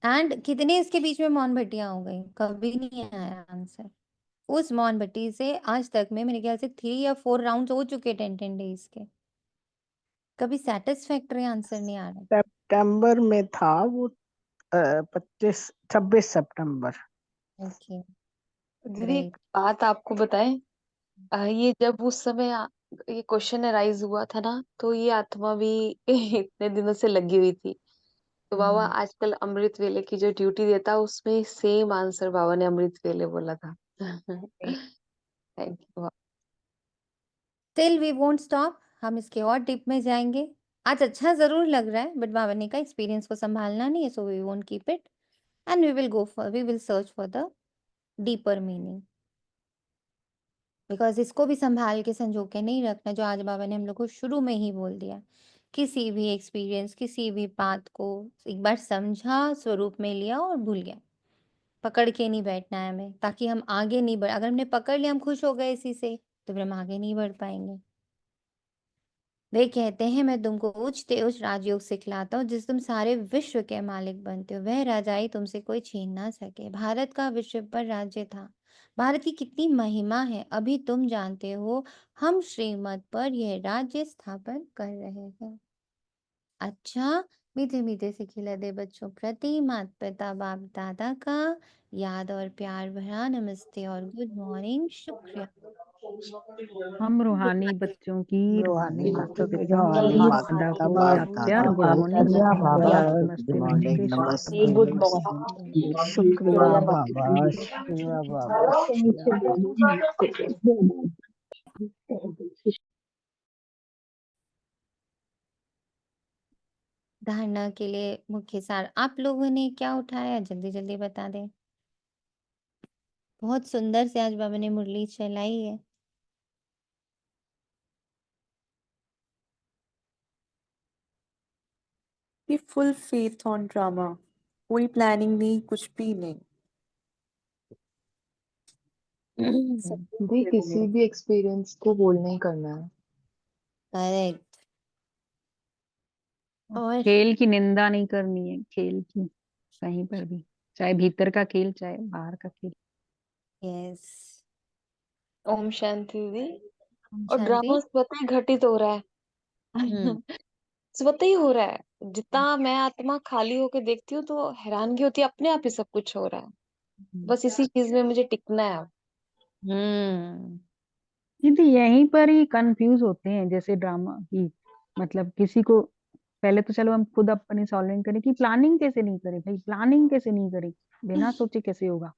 S1: And कितने इसके बीच में मौन भट्टियां हो गई, कभी नहीं आया आंसर। उस मौन भट्टी से आज तक में मेरे ख्याल से 3 या 4 राउंड्स हो चुके 10 डेज के, कभी सेटिस्फैक्टरी आंसर नहीं आ रहा।
S10: सितंबर में था वो, 26 सितंबर।
S1: ओके,
S11: दीदी एक
S1: ग्रेट।
S11: बात आपको बताएं, ये जब उस समय ये क्वेश्चन अराइज हुआ था ना, तो ये आत्मा भी इतने दिनों से लगी हुई थी। तो बाबा आजकल अमृत वेले की जो ड्यूटी देता, उसमें सेम आंसर बाबा ने अमृत वेले बोला था। Thank you.
S1: Still we won't stop, हम इसके और डीप में जाएंगे। आज अच्छा जरूर लग रहा है, बट बाबा ने का एक्सपीरियंस को संभालना नहीं है, so we won't keep it and we will search for the deeper meaning, because इसको भी संभाल के संजो के नहीं रखना, जो आज बाबा ने हम लोग को शुरू में ही बोल दिया। किसी भी एक्सपीरियंस, किसी भी बात को एक बार समझा, स्वरूप में लिया और भूल गया। पकड़ के नहीं बैठना है हमें, ताकि हम आगे नहीं बढ़, अगर हमने पकड़ लिया, हम खुश हो गए इसी से, तो फिर हम आगे नहीं बढ़ पाएंगे। वे कहते हैं मैं तुमको उच्च उच्च राजयोग सिखलाता हूँ, जिस तुम सारे विश्व के मालिक बनते हो, वह राजाई तुमसे कोई छीन ना सके। भारत का विश्व पर राज्य था, भारत की कितनी महिमा है अभी तुम जानते हो। हम श्रीमत पर यह राज्य स्थापन कर रहे हैं। अच्छा, मीठे मीठे से खिला दे बच्चों प्रति माता पिता बाप दादा का याद और प्यार भरा नमस्ते और गुड मॉर्निंग, शुक्रिया।
S3: हम रूहानी बच्चों की
S10: रूहानी
S3: माता
S10: बच्चों के
S3: पिता
S10: रूहानी
S3: बाप
S10: माता
S3: दादा
S10: पिता
S3: को
S10: बाप
S3: याद प्यार
S10: दादा
S3: गुड
S10: को
S3: मॉर्निंग,
S10: याद
S3: नमस्ते
S10: गुड
S3: नमस्ते
S10: मॉर्निंग,
S3: शुक्रिया
S10: नमस्ते नमस्ते। शुक्रिया बाबा, शुक्रिया बाबा, शुक्रिया।
S1: धारणा के लिए मुख्य सार आप लोगों ने क्या उठाया? जल्दी-जल्दी बता दें। बहुत सुंदर से आज बाबा ने मुरली चलाई है।
S5: कि फुल फेथ ऑन ड्रामा, कोई प्लानिंग नहीं, कुछ भी नहीं। सब
S11: दी किसी भी एक्सपीरियंस को होल्ड नहीं करना है।
S1: करेक्ट। और
S3: खेल की निंदा नहीं करनी है, खेल की कहीं पर भी, चाहे भीतर का खेल चाहे बाहर का खेल।
S1: यस।
S11: ओम शांति दी।
S1: ओम
S11: और
S1: शांति।
S11: ड्रामा स्वतः ही घटित हो रहा है।
S1: हुँ।
S11: स्वतः ही हो रहा है। जितना मैं आत्मा खाली होके देखती हूँ तो हैरानगी होती है, अपने आप ही सब कुछ हो रहा है। बस इसी चीज में मुझे टिकना है अब।
S1: हुँ।
S3: दीदी यहीं पर ही कंफ्यूज होते हैं, जैसे ड्रामा की मतलब किसी को पहले तो चलो हम खुद अपनी सॉल्विंग करें कि प्लानिंग कैसे नहीं करें भाई, प्लानिंग कैसे नहीं करें, बिना सोचे कैसे होगा।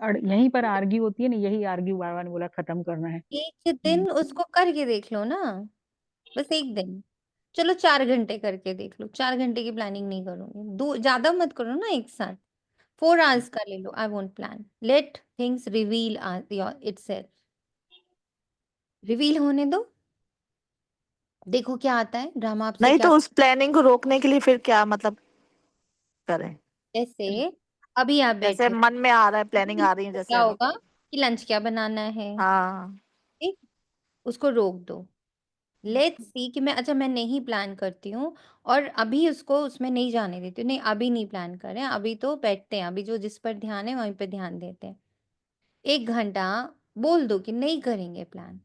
S3: और यहीं पर आर्ग्यू होती है ना, यही आर्ग्यू बाबा ने बोला खत्म करना है।
S1: एक दिन उसको करके देख लो ना, बस एक दिन। चलो 4 घंटे करके देख लो, 4 घंटे की प्लानिंग नहीं करूँगी। दो ज़्यादा मत करो ना एक साथ, 4 आवर्स का ले लो, I won't plan. Let things reveal your itself. Reveal होने दो, देखो क्या आता है, ड्रामा आपसे
S2: नहीं
S1: क्या
S2: तो उस प्लानिंग को रोकने के लिए फिर क्या मतलब करें?
S1: जैसे अभी आप
S2: जैसे
S1: बैठे हो,
S2: मन में आ रहा है, प्लानिंग
S1: अभी
S2: आ रही है
S1: क्या
S2: जैसे।
S1: होगा कि लंच क्या बनाना है,
S2: हाँ।
S1: ठीक? उसको रोक दो। लेट्स सी कि मैं नहीं प्लान करती हूँ और अभी उसको उसमें नहीं जाने देती हूँ। नहीं, अभी नहीं प्लान कर रहे हैं, अभी तो बैठते हैं, अभी जो जिस पर ध्यान है वहीं पे ध्यान देते हैं। 1 घंटा बोल दो कि नहीं करेंगे प्लान।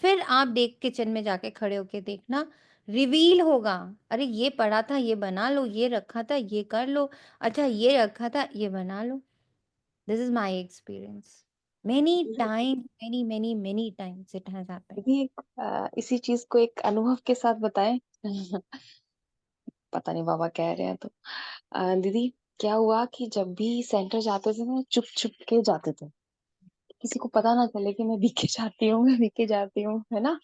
S1: फिर आप देख किचन में जाके खड़े होके देखना, रिवील होगा। अरे ये पड़ा था, ये बना लो, ये रखा था, ये कर लो, अच्छा ये रखा था, ये बना लो। This is my experience. Many times, many times it has happened.
S11: दीदी इसी चीज को एक अनुभव के साथ बताएं। पता नहीं बाबा कह रहे हैं तो। दीदी क्या हुआ कि जब भी सेंटर जाते थे ना, चुप चुप के जाते थे, किसी को पता ना चले कि मैं बीके जाती हूँ, मैं बीके जाती हूँ, है ना।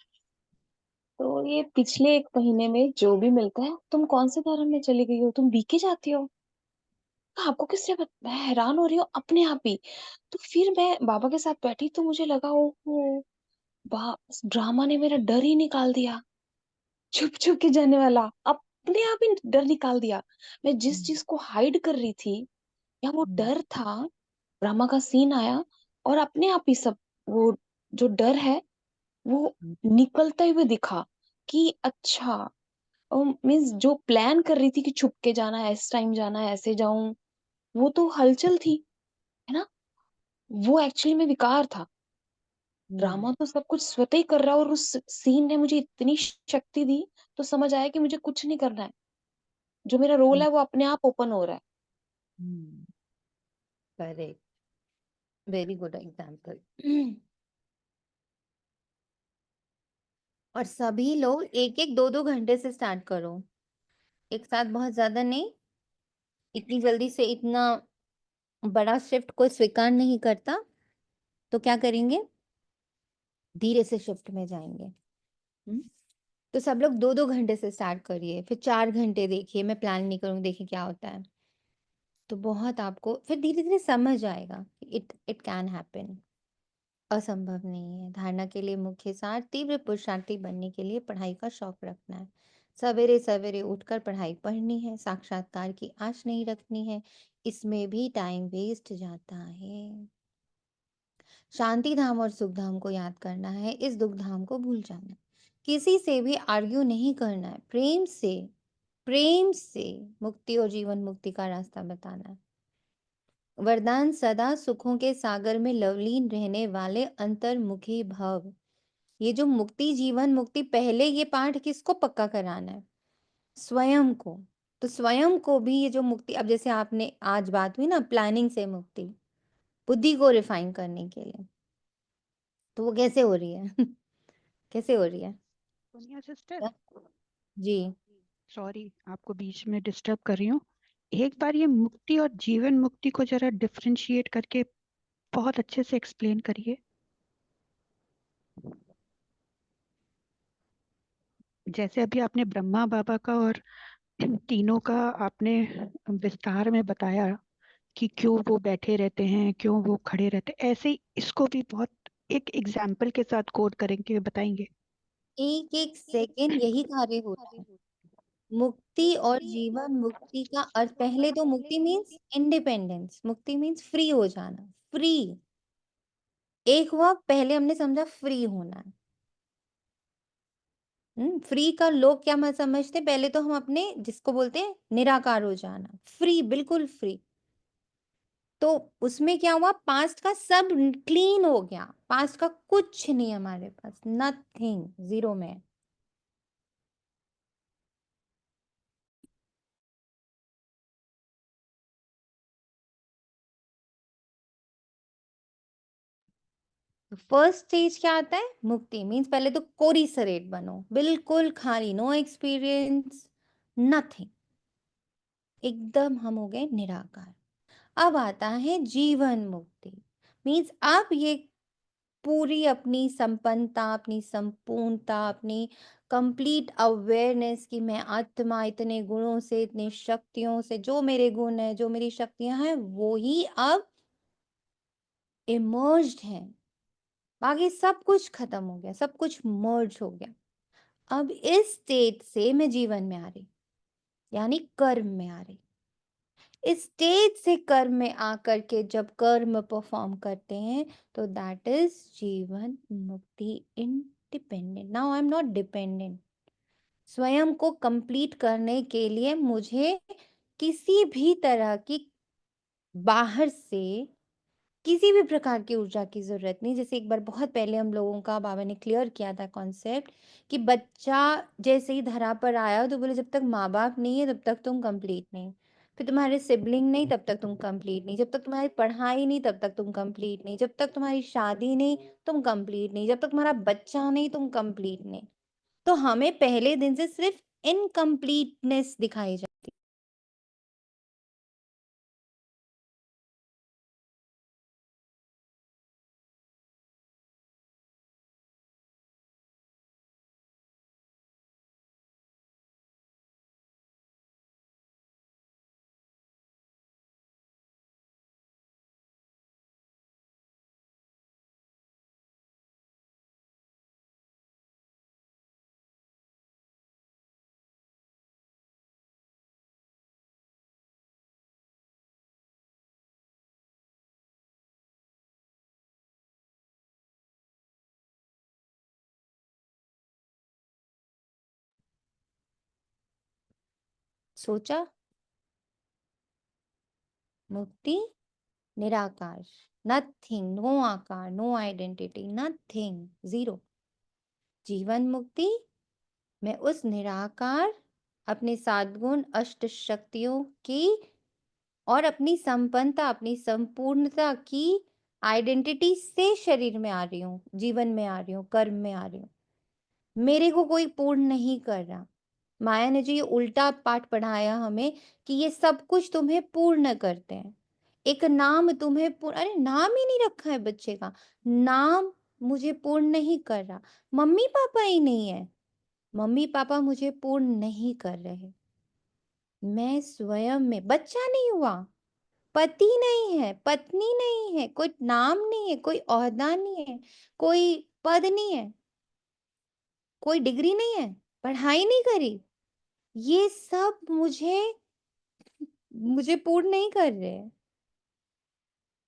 S11: तो ये पिछले 1 महीने में जो भी मिलता है, तुम कौन से धर्म में चली गई हो, तुम बीके जाती हो, आपको किसने मैं हैरान हो रही हूँ अपने आप ही। तो फिर मैं बाबा के साथ बैठी तो मुझे लगा ओ ड्रामा ने मेरा डर ही निकाल दिया। छुप छुप के जाने वाला अपने आप ही डर निकाल दिया। मैं जिस चीज को हाइड कर रही थी या वो डर था, ड्रामा का सीन आया और अपने आप ही सब वो जो डर है वो निकलता हुए दिखा कि अच्छा मीन्स जो प्लान कर रही थी कि छुप के जाना है, इस टाइम जाना है, ऐसे जाऊं, वो तो हलचल थी, है ना। वो एक्चुअली में विकार था। ड्रामा तो सब कुछ स्वतः ही कर रहा है और उस सीन ने मुझे इतनी शक्ति दी, तो समझ आया कि मुझे कुछ नहीं करना है, जो मेरा रोल है वो अपने आप ओपन हो रहा है।
S1: Correct, very good example. और सभी लोग 1-1, 2-2 घंटे से स्टार्ट करो। एक साथ बहुत ज़्यादा नहीं, इतनी जल्दी से इतना बड़ा शिफ्ट कोई स्वीकार नहीं करता, तो क्या करेंगे? धीरे से शिफ्ट में जाएँगे। तो सब लोग 2-2 घंटे से स्टार्ट करिए, फिर 4 घंटे देखिए, मैं प्लान नहीं करूँगी, देखिए क्या होता है। तो बहुत आपको फिर धीरे-धीरे समझ आएगा कि इट कैन हैपन। असंभव नहीं है। धारणा के लिए मुख्य सार तीव्र पुरुषार्थी बनने के लिए पढ़ाई का शौक रखना है। सवेरे-सवेरे उठकर पढ़ाई पढ़नी है, साक्षात्कार की आश नहीं रखनी है, इसमें भी टाइम वेस्ट जाता है। शांति धाम और सुख धाम को याद करना है, इस दुख धाम को भूल जाना है। किसी से भी आर्ग्यू नहीं करना है, प्रेम से मुक्ति और जीवन मुक्ति का रास्ता बताना है। वरदान सदा सुखों के सागर में लवलीन रहने वाले अंतर्मुखी भव। ये जो मुक्ति जीवन मुक्ति, पहले ये पाठ किसको पक्का कराना है? स्वयं को। तो स्वयं को भी ये जो मुक्ति, अब जैसे आपने आज बात हुई ना प्लानिंग से मुक्ति, बुद्धि को रिफाइन करने के लिए, तो वो कैसे हो रही है? कैसे हो रही है?
S12: सोनिया सिस्टर,
S1: क्या? जी।
S12: सॉरी आपको बीच में डिस्टर्ब कर रही हूँ। एक बार ये मुक्ति और जीवन मुक्ति को जरा डिफरेंशिएट करके बहुत अच्छे से एक्सप्लेन करिए। जैसे अभी आपने ब्रह्मा बाबा का और तीनों का आपने विस्तार में बताया कि क्यों वो बैठे रहते हैं, क्यों वो खड़े रहते हैं, ऐसे ही इसको भी बहुत एक एग्जाम्पल के साथ कोड करेंगे, बताएंगे?
S1: एक एक सेकेंड यही कार्य होता है। मुक्ति और जीवन मुक्ति का अर्थ, पहले तो मुक्ति मीन्स इंडिपेंडेंस, मुक्ति मीन्स फ्री हो जाना, फ्री। एक हुआ, पहले हमने समझा फ्री होना है। फ्री का लोग क्या मत समझते, पहले तो हम अपने जिसको बोलते हैं निराकार हो जाना, फ्री, बिल्कुल फ्री। तो उसमें क्या हुआ, पास्ट का सब क्लीन हो गया, पास्ट का कुछ नहीं हमारे पास, नथिंग, जीरो में। फर्स्ट स्टेज क्या आता है, मुक्ति मीन्स पहले तो कोरी सरेट बनो, बिल्कुल खाली, नो एक्सपीरियंस, नथिंग, एकदम हम हो गए निराकार। अब आता है जीवन मुक्ति, मीन्स आप ये पूरी अपनी संपन्नता, अपनी संपूर्णता, अपनी कंप्लीट अवेयरनेस कि मैं आत्मा, इतने गुणों से, इतनी शक्तियों से, जो मेरे गुण है, जो मेरी शक्तियां हैं, वो ही अब इमर्ज्ड हैं, बाकी सब कुछ खत्म हो गया, सब कुछ मर्ज हो गया। अब इस स्टेट से मैं जीवन में आ रही, यानी कर्म में आ रही। इस स्टेज से कर्म में आकर के जब कर्म परफॉर्म करते हैं तो दैट इज जीवन मुक्ति, independent. Now I am not dependent. स्वयं को कंप्लीट करने के लिए मुझे किसी भी तरह की बाहर से किसी भी प्रकार की ऊर्जा की जरूरत नहीं। जैसे एक बार बहुत पहले हम लोगों का बाबा ने क्लियर किया था कॉन्सेप्ट कि बच्चा जैसे ही धरा पर आया तो बोले जब तक माँ बाप नहीं है तब तक तुम कंप्लीट नहीं, फिर तुम्हारे सिबलिंग नहीं तब तक तुम कंप्लीट नहीं, जब तक तुम्हारी पढ़ाई नहीं तब तक तुम कंप्लीट नहीं, जब तक तुम्हारी शादी नहीं तुम कंप्लीट नहीं, जब तक तुम्हारा बच्चा नहीं तुम कंप्लीट नहीं। तो हमें पहले दिन से सिर्फ इनकम्प्लीटनेस दिखाई जाती। सोचा, मुक्ति निराकार, नथिंग, नो आकार, नो आइडेंटिटी, नथिंग, जीरो। जीवन मुक्ति में उस निराकार, अपने सात गुण अष्ट शक्तियों की और अपनी संपन्नता, अपनी संपूर्णता की आइडेंटिटी से शरीर में आ रही हूँ, जीवन में आ रही हूँ, कर्म में आ रही हूँ। मेरे को कोई पूर्ण नहीं कर रहा। माया ने जो ये उल्टा पाठ पढ़ाया हमें कि ये सब कुछ तुम्हें पूर्ण करते हैं, एक नाम तुम्हें पूर्ण, अरे नाम ही नहीं रखा है बच्चे का, नाम मुझे पूर्ण नहीं कर रहा। मम्मी पापा ही नहीं है, मम्मी पापा मुझे पूर्ण नहीं कर रहे। मैं स्वयं में बच्चा नहीं हुआ, पति नहीं है, पत्नी नहीं है, कोई नाम नहीं है, कोई ओहदा नहीं है, कोई पद नहीं है, कोई डिग्री नहीं है, पढ़ाई नहीं करी, ये सब मुझे मुझे पूर्ण नहीं कर रहे।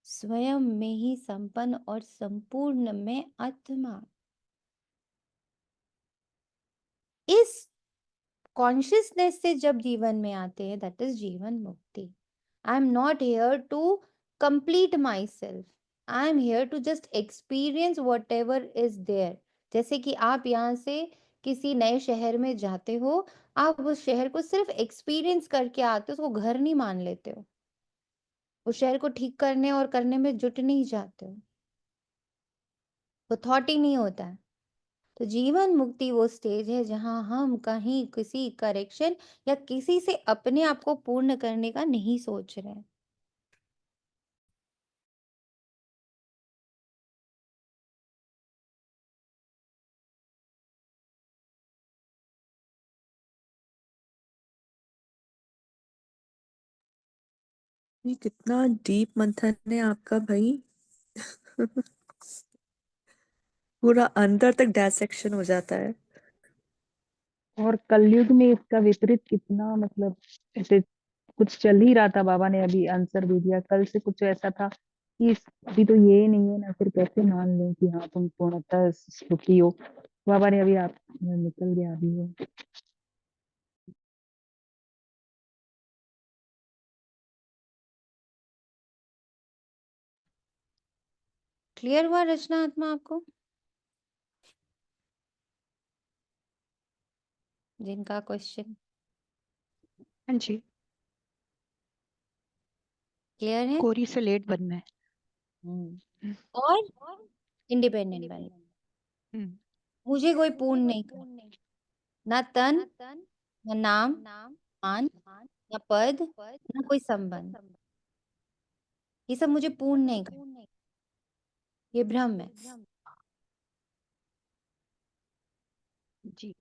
S1: स्वयं में ही संपन्न और संपूर्ण में आत्मा, इस कॉन्शियसनेस से जब जीवन में आते हैं दैट इज जीवन मुक्ति। I am not here to complete myself, I am here to just experience whatever is there. जैसे कि आप यहाँ से किसी नए शहर में जाते हो, आप उस शहर को सिर्फ एक्सपीरियंस करके आते हो, उसको घर नहीं मान लेते हो, उस शहर को ठीक करने और करने में जुट नहीं जाते हो, वो थॉट ही नहीं होता है। तो जीवन मुक्ति वो स्टेज है जहां हम कहीं किसी करेक्शन या किसी से अपने आप को पूर्ण करने का नहीं सोच रहे हैं।
S5: ये कितना डीप मंथन है आपका भाई। पूरा अंदर तक डायसेक्शन हो जाता है।
S3: और कलयुग में इसका विपरीत कितना, मतलब ऐसे कुछ चल ही रहा था, बाबा ने अभी आंसर दे दिया। कल से कुछ ऐसा था कि अभी तो ये नहीं है ना, फिर कैसे मान लें कि हाँ तुम पूर्णतः सुखी हो। बाबा ने अभी आप निकल गया अभी वो।
S1: क्लियर हुआ रचना आत्मा आपको? जिनका क्वेश्चन
S12: हाँ जी,
S1: क्लियर है?
S12: कोरी से लेट बनना है।
S1: हम्म। और इंडिपेंडेंट बनना।
S12: हम्म,
S1: मुझे कोई पूर्ण नहीं करना, ना तन, ना नाम, मान, ना पद, ना कोई संबंध। ये सब मुझे पूर्ण नहीं करना, ये भ्रम है।
S12: जी।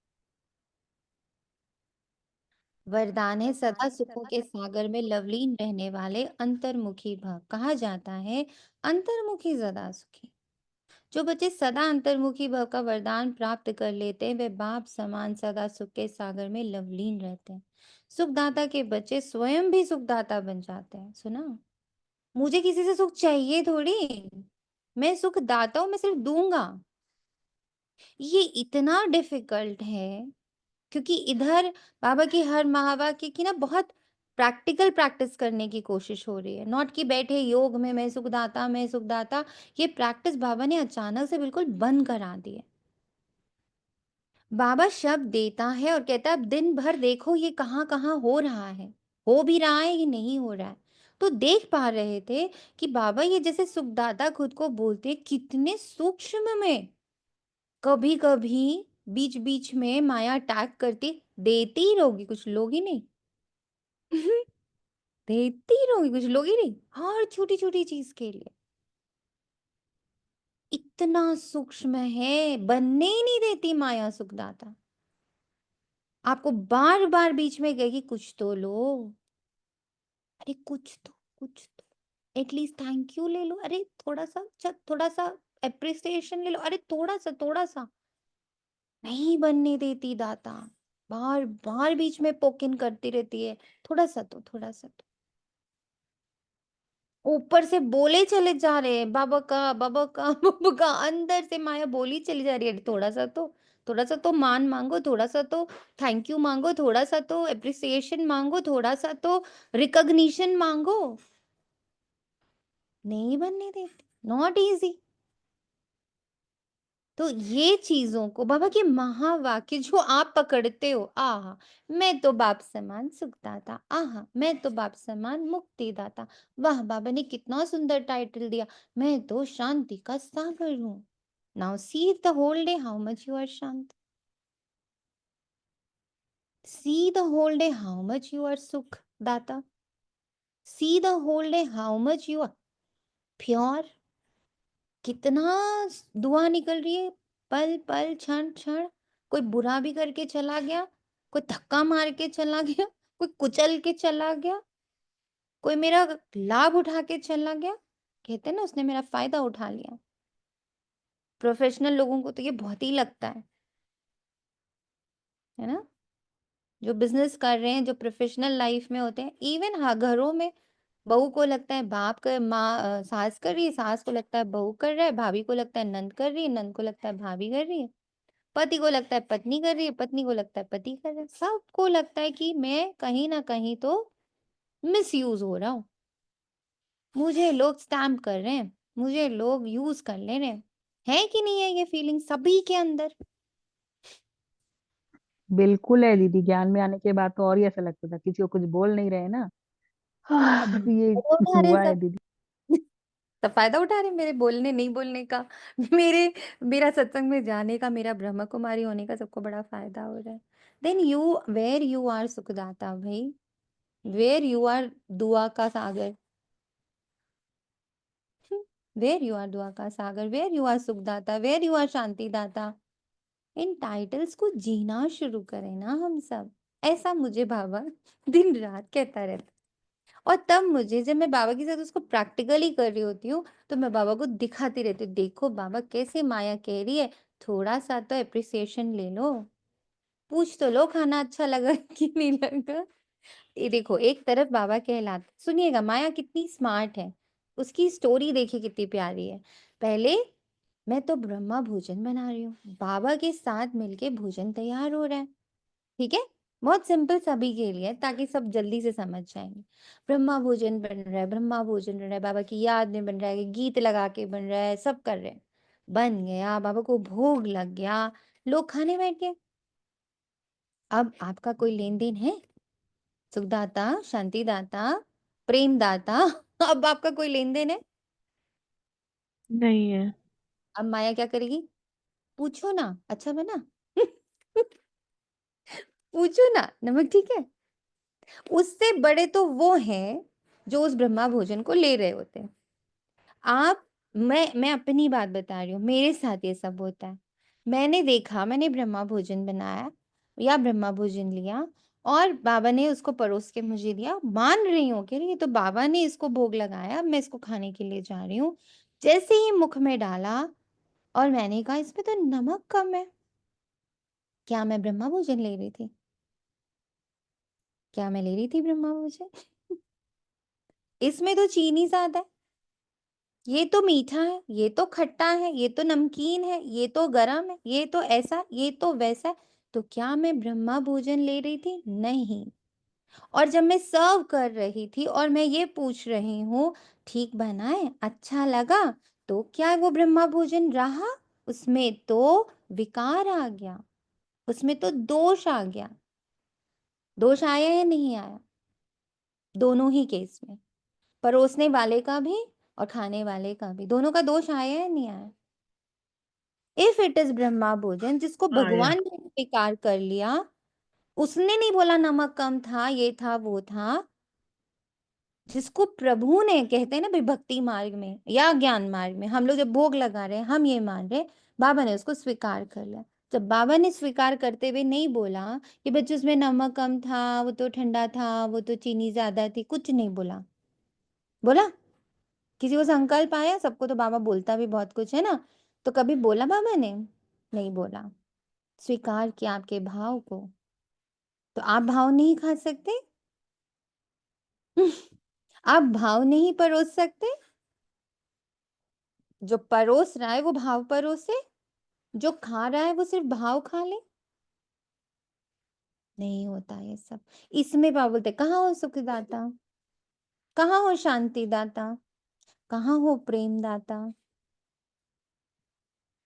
S1: वरदान है सदा सुखों के सागर में लवलीन रहने वाले अंतर्मुखी भव। कहा जाता है अंतर्मुखी सदा सुखी। जो बच्चे सदा अंतर्मुखी भव का वरदान प्राप्त कर लेते हैं, वे बाप समान सदा सुख के सागर में लवलीन रहते हैं। सुखदाता के बच्चे स्वयं भी सुखदाता बन जाते हैं। सुना? मुझे किसी से सुख चाहिए थोड़ी, मैं सुख दाता हूं, मैं सिर्फ दूंगा। ये इतना डिफिकल्ट है क्योंकि इधर बाबा की हर महावाक्य की ना बहुत प्रैक्टिकल प्रैक्टिस करने की कोशिश हो रही है। नॉट कि बैठे योग में मैं सुखदाता, मैं सुखदाता। ये प्रैक्टिस बाबा ने अचानक से बिल्कुल बंद करा दी है। बाबा शब्द देता है और कहता है अब दिन भर देखो ये कहाँ कहाँ हो रहा है, हो भी रहा है ये नहीं हो रहा है। तो देख पा रहे थे कि बाबा ये जैसे सुखदाता खुद को बोलते कितने सूक्ष्म में, कभी कभी बीच बीच में माया अटैक करती, देती ही रहोगी कुछ लोग ही नहीं। देती ही रहोगी कुछ लोग ही नहीं, हर छोटी छोटी चीज के लिए। इतना सूक्ष्म है, बनने ही नहीं देती माया सुखदाता। आपको बार बार बीच में कहेगी कुछ तो लो, अरे कुछ तो एटलीस्ट थैंक यू ले लो, अरे थोड़ा सा, थोड़ा सा एप्रिसिएशन ले लो, अरे थोड़ा सा नहीं बनने देती दाता। बार बार बीच में पोकिन करती रहती है, थोड़ा सा तो, थोड़ा सा तो। ऊपर से बोले चले जा रहे हैं बाबा का, बाबा का, बाबा का। अंदर से माया बोली चली जा रही है, थोड़ा सा तो, थोड़ा सा तो मान मांगो, थोड़ा सा तो थैंक यू मांगो, थोड़ा सा तो अप्रिसिएशन मांगो, थोड़ा सा तो रिकॉग्निशन मांगो। नहीं बनने देती, नॉट इजी। तो ये चीजों को बाबा के महावाक्य जो आप पकड़ते हो, आहा मैं तो बाप समान सुखदाता, आहा मैं तो बाप समान मुक्तिदाता, वाह बाबा ने कितना सुंदर टाइटल दिया, मैं तो शांति का सागर हूं। Now see the whole day how much you are शांत, see the whole day how much you are सुख दाता, see the whole day how much you are pure. कितना दुआ निकल रही है, पल पल क्षण क्षण। कोई बुरा भी करके चला गया, कोई धक्का मार के चला गया, कोई कुचल के चला गया, कोई मेरा लाभ उठा के चला गया। कहते हैं ना उसने मेरा फायदा उठा लिया। प्रोफेशनल लोगों को तो ये बहुत ही लगता है ना? जो बिजनेस कर रहे हैं, जो प्रोफेशनल लाइफ में होते हैं, इवन हाँ घरों में बहू को लगता है बाप कर, माँ सास कर रही है, सास को लगता है बहू कर रहा है, भाभी को लगता है नंद कर रही है, नंद को लगता है भाभी कर रही है, पति को लगता है पत्नी कर रही है, पत्नी को लगता है पति कर रहा है। सबको लगता है कि मैं कहीं ना कहीं तो मिसयूज हो रहा हूँ, मुझे लोग स्टैम्प कर रहे हैं, मुझे लोग यूज कर ले रहे हैं। है कि नहीं है ये फीलिंग सभी के अंदर?
S3: बिल्कुल है दीदी, ज्ञान में आने के बाद तो और ही ऐसा लगता था किसी को कुछ बोल नहीं रहे ना। अब ये
S1: फायदा उठा रहे हैं
S3: हुआ है
S1: सब।
S3: दीदी।
S1: सब फायदा उठा रहे हैं मेरे बोलने नहीं बोलने का, मेरे मेरा सत्संग में जाने का, मेरा ब्रह्म कुमारी होने का, सबको बड़ा फायदा हो रहा है। Then you where you are सुखदाता भाई, वेयर यू आर दुआ का सागर, वेयर यू आर दुआ का सागर, वेयर यू आर सुखदाता, वेयर यू आर शांति दाता। इन टाइटल्स को जीना शुरू करें ना हम सब। ऐसा मुझे बाबा दिन रात कहता रहता। और तब मुझे जब मैं बाबा के साथ उसको प्रैक्टिकली कर रही होती हूँ, तो मैं बाबा को दिखाती रहती हूँ, देखो बाबा कैसे माया कह रही है, थोड़ा-सा तो एप्रिसिएशन ले लो। पूछ तो लो खाना अच्छा लगा कि नहीं लगा। ये देखो एक तरफ बाबा कहलाते सुनिएगा माया कितनी स्मार्ट है, उसकी स्टोरी देखिए कितनी प्यारी है। पहले मैं तो ब्रह्मा भोजन बना रही हूँ, बाबा के साथ मिलके भोजन तैयार हो रहा है, ठीक है? बहुत सिंपल सभी के लिए ताकि सब जल्दी से समझ जाएँगे। ब्रह्मा भोजन बन रहा है, ब्रह्मा भोजन बन रहा है, बाबा की याद में बन रहा है, गीत लगा के बन रहा है, सब कर रहे हैं। बन गया, बाबा को भोग लग गया, लोग खाने बैठ गए। अब आपका कोई लेन-देन है? सुखदाता, शांतिदाता, प्रेमदाता अब आपका कोई लेन-देन है?
S9: नहीं है।
S1: अब माया क्या करेगी? पूछो ना, अच्छा बना? पूछो ना, नमक ठीक है? उससे बड़े तो वो हैं, जो उस ब्रह्मा भोजन को ले रहे होते हैं। आप मैं अपनी बात बता रही हूँ, मेरे साथ ये सब होता है। मैंने देखा, मैंने ब्रह्मा भोजन बनाया या ब्रह्मा भोजन लिया और बाबा ने उसको परोस के मुझे दिया। मान रही हूँ कि ये तो बाबा ने इसको भोग लगाया, अब मैं इसको खाने के लिए जा रही हूँ। जैसे ही मुख में डाला और मैंने कहा इसमें तो नमक कम है। क्या मैं ब्रह्मा भोजन ले रही थी? क्या मैं ले रही थी ब्रह्मा भोजन? इसमें तो चीनी ज़्यादा है। ये तो मीठा है, ये तो खट्टा है, ये तो नमकीन है, ये तो गरम है, ये तो ऐसा, ये तो वैसा। तो क्या मैं ब्रह्मा भोजन ले रही थी? नहीं। और जब मैं सर्व कर रही थी और मैं ये पूछ रही हूँ, ठीक बना है? अच्छा लगा? तो क्या वो ब्रह्मा भोजन रहा? उसमें तो विकार आ गया, उसमें तो दोष आ गया। दोष आया या नहीं आया? दोनों ही केस में। परोसने वाले का भी और खाने वाले का भी, दोनों का दोष आया या नहीं आया? इफ इट इज ब्रह्मा भोजन जिसको
S2: आया।
S1: भगवान ने स्वीकार कर लिया, उसने नहीं बोला नमक कम था, ये था, वो था। जिसको प्रभु ने कहते हैं ना भाई भक्ति मार्ग में या ज्ञान मार्ग में हम लोग जब भोग लगा रहे हैं, हम ये मान रहे, बाबा ने उसको स्वीकार कर लिया। जब बाबा ने स्वीकार करते हुए नहीं बोला कि बच्चे उसमें नमक कम था, वो तो ठंडा था, वो तो चीनी ज्यादा थी, कुछ नहीं बोला। बोला? किसी को संकल्प आया? सबको तो बाबा बोलता भी बहुत कुछ है ना, तो कभी बोला बाबा ने? नहीं बोला। स्वीकार किया आपके भाव को। तो आप भाव नहीं खा सकते? आप भाव नहीं परोस सकते? जो परोस रहा है वो भाव परोसे, जो खा रहा है वो सिर्फ भाव खा ले। नहीं होता ये सब। इसमें बाबा बोलते कहाँ हो सुखदाता, कहाँ हो शांतिदाता, कहाँ हो प्रेमदाता।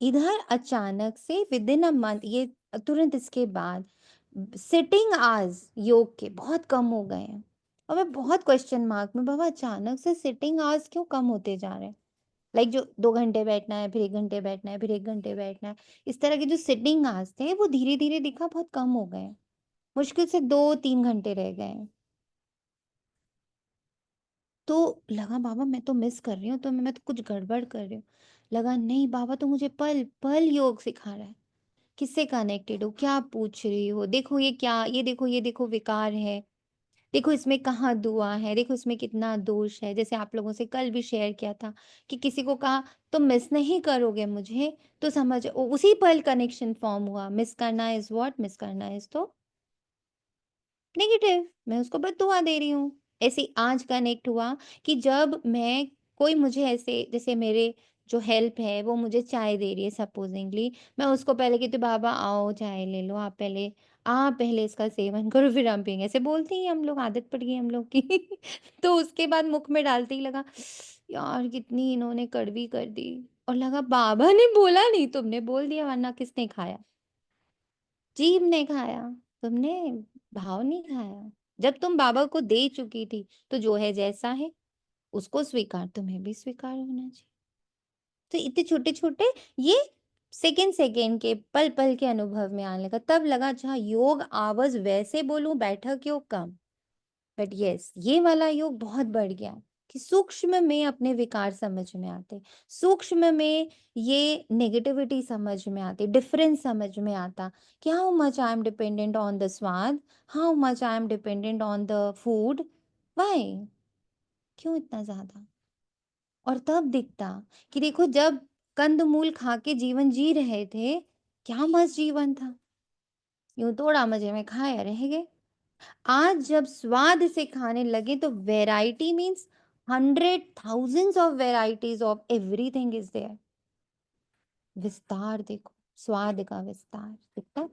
S1: इधर अचानक से विदिन अ मंथ, ये तुरंत इसके बाद सिटिंग आवर्स योग के बहुत कम हो गए हैं और मैं बहुत क्वेश्चन मार्क में, बाबा अचानक से सिटिंग आवर्स क्यों कम होते जा रहे हैं? लाइक जो 2 घंटे बैठना है, फिर 1 घंटे बैठना है, फिर 1 घंटे बैठना है, इस तरह के जो सिटिंग आवर्स थे वो धीरे-धीरे दिखा बहुत कम हो गए हैं। मुश्किल से 2-3 घंटे रह गए हैं। तो लगा बाबा मैं तो मिस कर रही हूँ, तो मैं तो कुछ गड़बड़ कर रही हूँ। लगा नहीं बाबा तो मुझे पल-पल योग सिखा रहा है। किससे कनेक्टेड हो? क्या पूछ रही हो? देखो ये क्या, ये देखो विकार है। देखो इसमें कहाँ दुआ है, देखो इसमें कितना दोष है। जैसे आप लोगों से कल भी शेयर किया था कि किसी को कहा तुम मिस नहीं करोगे मुझे, तो समझ उसी पल कनेक्शन फॉर्म हुआ। मिस करना इज़ व्हाट? मिस करना इज़ तो नेगेटिव, मैं उसको बददुआ दे रही हूँ। ऐसे ही आज कनेक्ट हुआ कि जब मैं कोई मुझे ऐसे जैसे मेरे जो हेल्प है वो मुझे चाय दे रही है सपोज़िंगली, मैं उसको पहले कहती हूँ बाबा आओ चाय ले लो आप पहले इसका सेवन करो फिर हम पिएँगे। ऐसे बोलते ही हम लोग, आदत पड़ गई हम लोग की। तो उसके बाद मुख में डालते ही लगा यार कितनी इन्होंने कड़वी कर दी, और लगा बाबा ने बोला नहीं, तुमने बोल दिया, वरना किसने खाया? जीभ ने खाया, तुमने भाव नहीं खाया। जब तुम बाबा को दे चुकी थी, तो जो है जैसा है, उसको स्वीकार तुम्हें भी स्वीकार होना चाहिए। तो इतने छोटे-छोटे ये सेकंड-सेकंड के, पल-पल के अनुभव में आने लगा। तब लगा अच्छा योग आवर्स वैसे बोलूँ, बैठक योग कम। बट यस ये वाला योग बहुत बढ़ गया कि सूक्ष्म में अपने विकार समझ में आते, सूक्ष्म में ये नेगेटिविटी समझ में आती, डिफरेंस समझ में आता कि how much I am dependent on the स्वाद, how much I am dependent on the food, why क्यों इतना ज़्यादा? और तब दिखता कि देखो जब कंद-मूल खा के जीवन जी रहे थे, क्या मस्त जीवन था। यूँ थोड़ा मज़े में खाए रह गए। आज जब स्वाद से खाने लगे तो variety means 100 thousands of varieties of everything is there. विस्तार देखो, स्वाद का विस्तार दिखता है?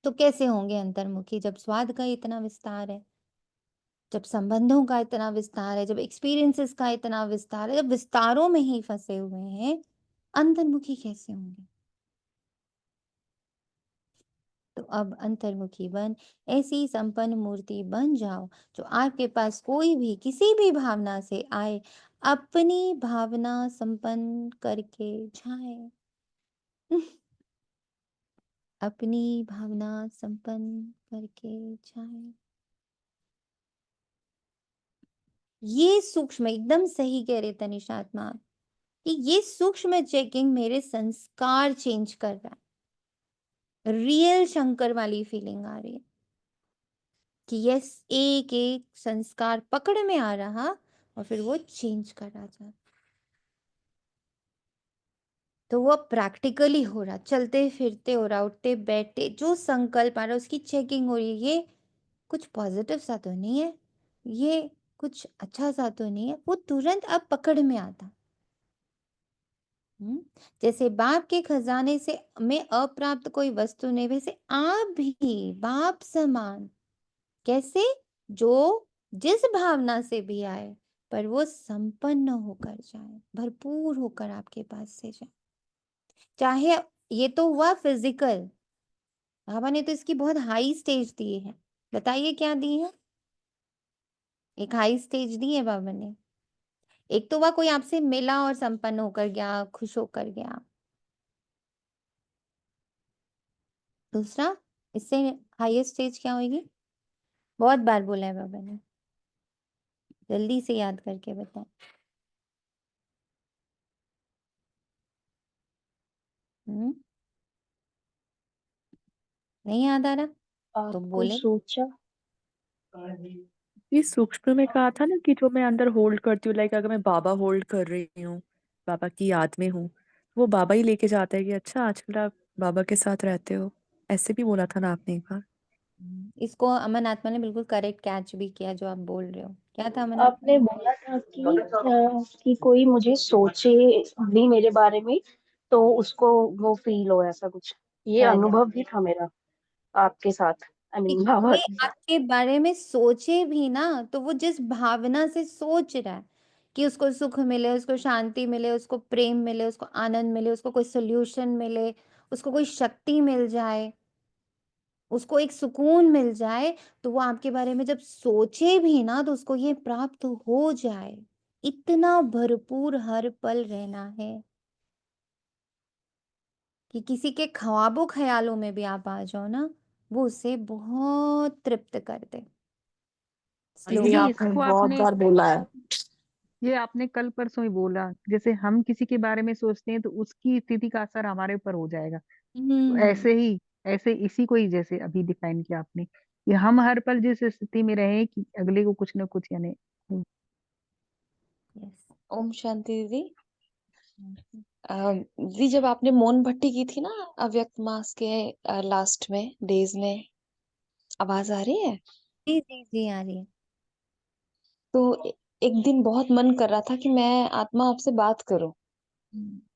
S1: तो कैसे होंगे अंतर्मुखी जब स्वाद का इतना विस्तार है, जब संबंधों का इतना विस्तार है, जब एक्सपीरियंसेस का इतना विस्तार है, जब विस्तारों में ही फंसे हुए हैं, अंतर्मुखी कैसे होंगे? तो अब अंतर्मुखी बन ऐसी संपन्न मूर्ति बन जाओ जो आपके पास कोई भी किसी भी भावना से आए, अपनी भावना संपन्न करके जाए। अपनी भावना संपन्न करके जाए। ये सूक्ष्म एकदम सही कह रहे तनिषात्मा आप कि ये सूक्ष्म चेकिंग मेरे संस्कार चेंज कर रहा है। रियल शंकर वाली फीलिंग आ रही है कि यस एक एक संस्कार पकड़ में आ रहा और फिर वो चेंज करा जाता। तो वो प्रैक्टिकली हो रहा, चलते फिरते हो रहा, उठते बैठते जो संकल्प आ रहा उसकी चेकिंग हो रही है। ये कुछ पॉजिटिव सा तो नहीं है, ये कुछ अच्छा सा तो नहीं है, वो तुरंत अब पकड़ में आता। जैसे बाप के खजाने से में अप्राप्त कोई वस्तु नहीं, वैसे आप भी बाप समान। कैसे? जो जिस भावना से भी आए पर वो संपन्न होकर जाए, भरपूर होकर आपके पास से जाए। चाहे ये तो हुआ फिजिकल, बाबा ने तो इसकी बहुत हाई स्टेज दी है। बताइए क्या दी है? एक हाई स्टेज दी है बाबा ने। एक तो वह कोई आपसे मिला और संपन्न होकर गया, खुश होकर गया। दूसरा इससे हाईएस्ट स्टेज क्या होगी? बहुत बार बोला है बाबा ने, जल्दी से याद करके बताओ। नहीं याद आ रहा तो
S13: आपको
S1: बोले।
S13: सोचा
S5: ये सूक्ष्म में कहा था ना कि जो मैं अंदर होल्ड करती हूँ, लाइक अगर मैं बाबा होल्ड कर रही हूँ, बाबा की याद में हूँ, वो बाबा ही लेके जाता है कि अच्छा आजकल आप बाबा के साथ रहते हो। ऐसे भी बोला था ना आपने एक बार।
S1: इसको अमन आत्मा ने बिल्कुल करेक्ट कैच भी किया जो आप बोल रहे हो। क्या था अमन आत्मा?
S13: आपने बोला था कि कोई मुझे सोचे भी मेरे बारे में तो उसको वो फील हो, ऐसा कुछ ये
S1: करेक्ट।
S13: अनुभव भी था मेरा आपके साथ, आई मीन बाबा
S1: ये
S13: के साथ।
S1: आपके बारे में सोचे भी ना तो वो जिस भावना से सोच रहा है कि उसको सुख मिले, उसको शांति मिले, उसको प्रेम मिले, उसको आनंद मिले, उसको कोई सोल्यूशन मिले, उसको कोई शक्ति मिल जाए, उसको एक सुकून मिल जाए, तो वो आपके बारे में जब सोचे भी ना तो उसको ये प्राप्त हो जाए। इतना भरपूर हर पल रहना है कि किसी के ख्वाबों ख्यालों में भी आप आ जाओ ना, वो उसे बहुत तृप्त कर दे।
S2: ये
S3: दीदी
S2: आपने
S3: इसको
S2: बहुत
S3: आपने
S2: बार बोला है।
S3: ये आपने कल परसों ही बोला, जैसे हम किसी के बारे में सोचते हैं तो उसकी स्थिति का असर हमारे ऊपर हो जाएगा। तो ऐसे इसी को ही जैसे अभी डिफाइन किया आपने कि हम हर पल जिस स्थिति में रहे कि अगले को कुछ ना कुछ यानी
S1: यस।
S11: ओम शांति दीदी। जी जब आपने मौन भट्टी की थी ना अव्यक्त मास के लास्ट में डेज में, आवाज आ रही है?
S1: जी जी जी आ रही है।
S11: तो एक दिन बहुत मन कर रहा था कि मैं आत्मा आपसे बात करूं।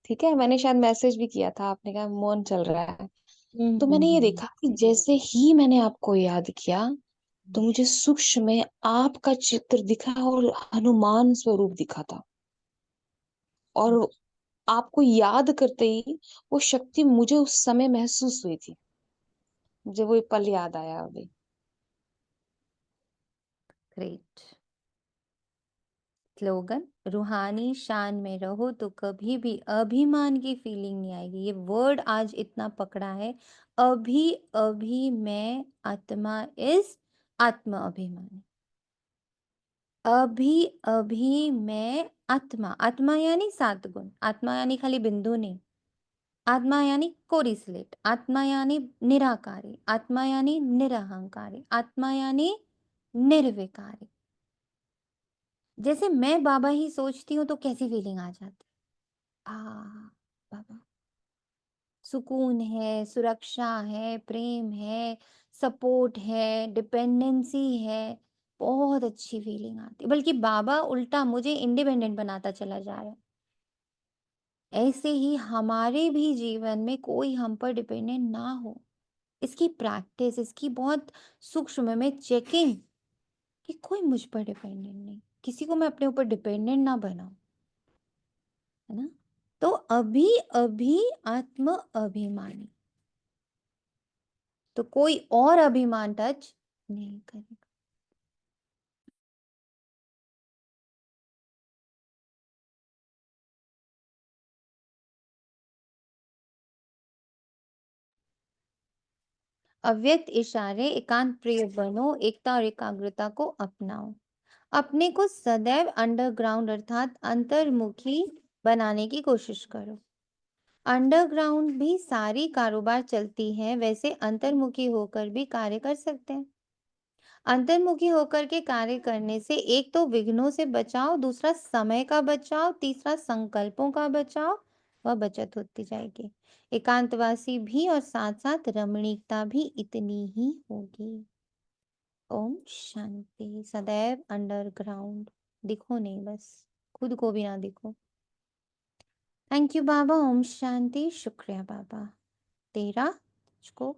S11: ठीक है, मैंने शायद मैसेज भी किया था, आपने कहा मौन चल रहा है। तो मैंने ये देखा कि जैसे ही मैंने आपको याद किया तो मुझे सूक्ष्म में आपका चित्र दिखा और हनुमान स्वरूप दिखा था। और आपको याद करते ही वो शक्ति मुझे उस समय महसूस हुई थी। मुझे वो पल याद आया अभी।
S1: ग्रेट। स्लोगन, रूहानी शान में रहो तो कभी भी अभिमान की फीलिंग नहीं आएगी। ये वर्ड आज इतना पकड़ा है, अभी अभी मैं आत्मा इस आत्म अभिमानी। अभी अभी मैं आत्मा, आत्मा यानी 7 गुण, आत्मा यानी खाली बिंदु नहीं, आत्मा यानी कोरी स्लेट, आत्मा यानी निराकारी, आत्मा यानी निरहंकारी, आत्मा यानी निर्विकारी। जैसे मैं बाबा ही सोचती हूँ तो कैसी फीलिंग आ जाती। बाबा, सुकून है, सुरक्षा है, प्रेम है, सपोर्ट है, डिपेंडेंसी है, बहुत अच्छी फीलिंग आती है। बल्कि बाबा उल्टा मुझे इंडिपेंडेंट बनाता चला जा रहा है। ऐसे ही हमारे भी जीवन में कोई हम पर डिपेंडेंट ना हो, इसकी प्रैक्टिस, इसकी बहुत सूक्ष्म में चेकिंग कि कोई मुझ पर डिपेंडेंट नहीं, किसी को मैं अपने ऊपर डिपेंडेंट ना बनाऊं, है ना? तो अभी अभी आत्म अभिमानी, तो कोई और अभिमान टच नहीं करेगा। अव्यक्त इशारे, एकांत प्रिय बनो, एकता और एकाग्रता को अपनाओ। अपने को सदैव अंडरग्राउंड अर्थात अंतर्मुखी बनाने की कोशिश करो। अंडरग्राउंड भी सारी कारोबार चलती है, वैसे अंतर्मुखी होकर भी कार्य कर सकते हैं। अंतर्मुखी होकर के कार्य करने से एक तो विघ्नों से बचाव, दूसरा समय का बचाव, तीसरा संकल्पों का बचाव व बचत होती जाएगी। एकांतवासी भी और साथ साथ रमणीकता भी इतनी ही होगी। ओम शांति। सदैव अंडरग्राउंड, दिखो नहीं, बस खुद को भी ना दिखो। थैंक यू बाबा। ओम शांति। शुक्रिया बाबा, तेरा तुझको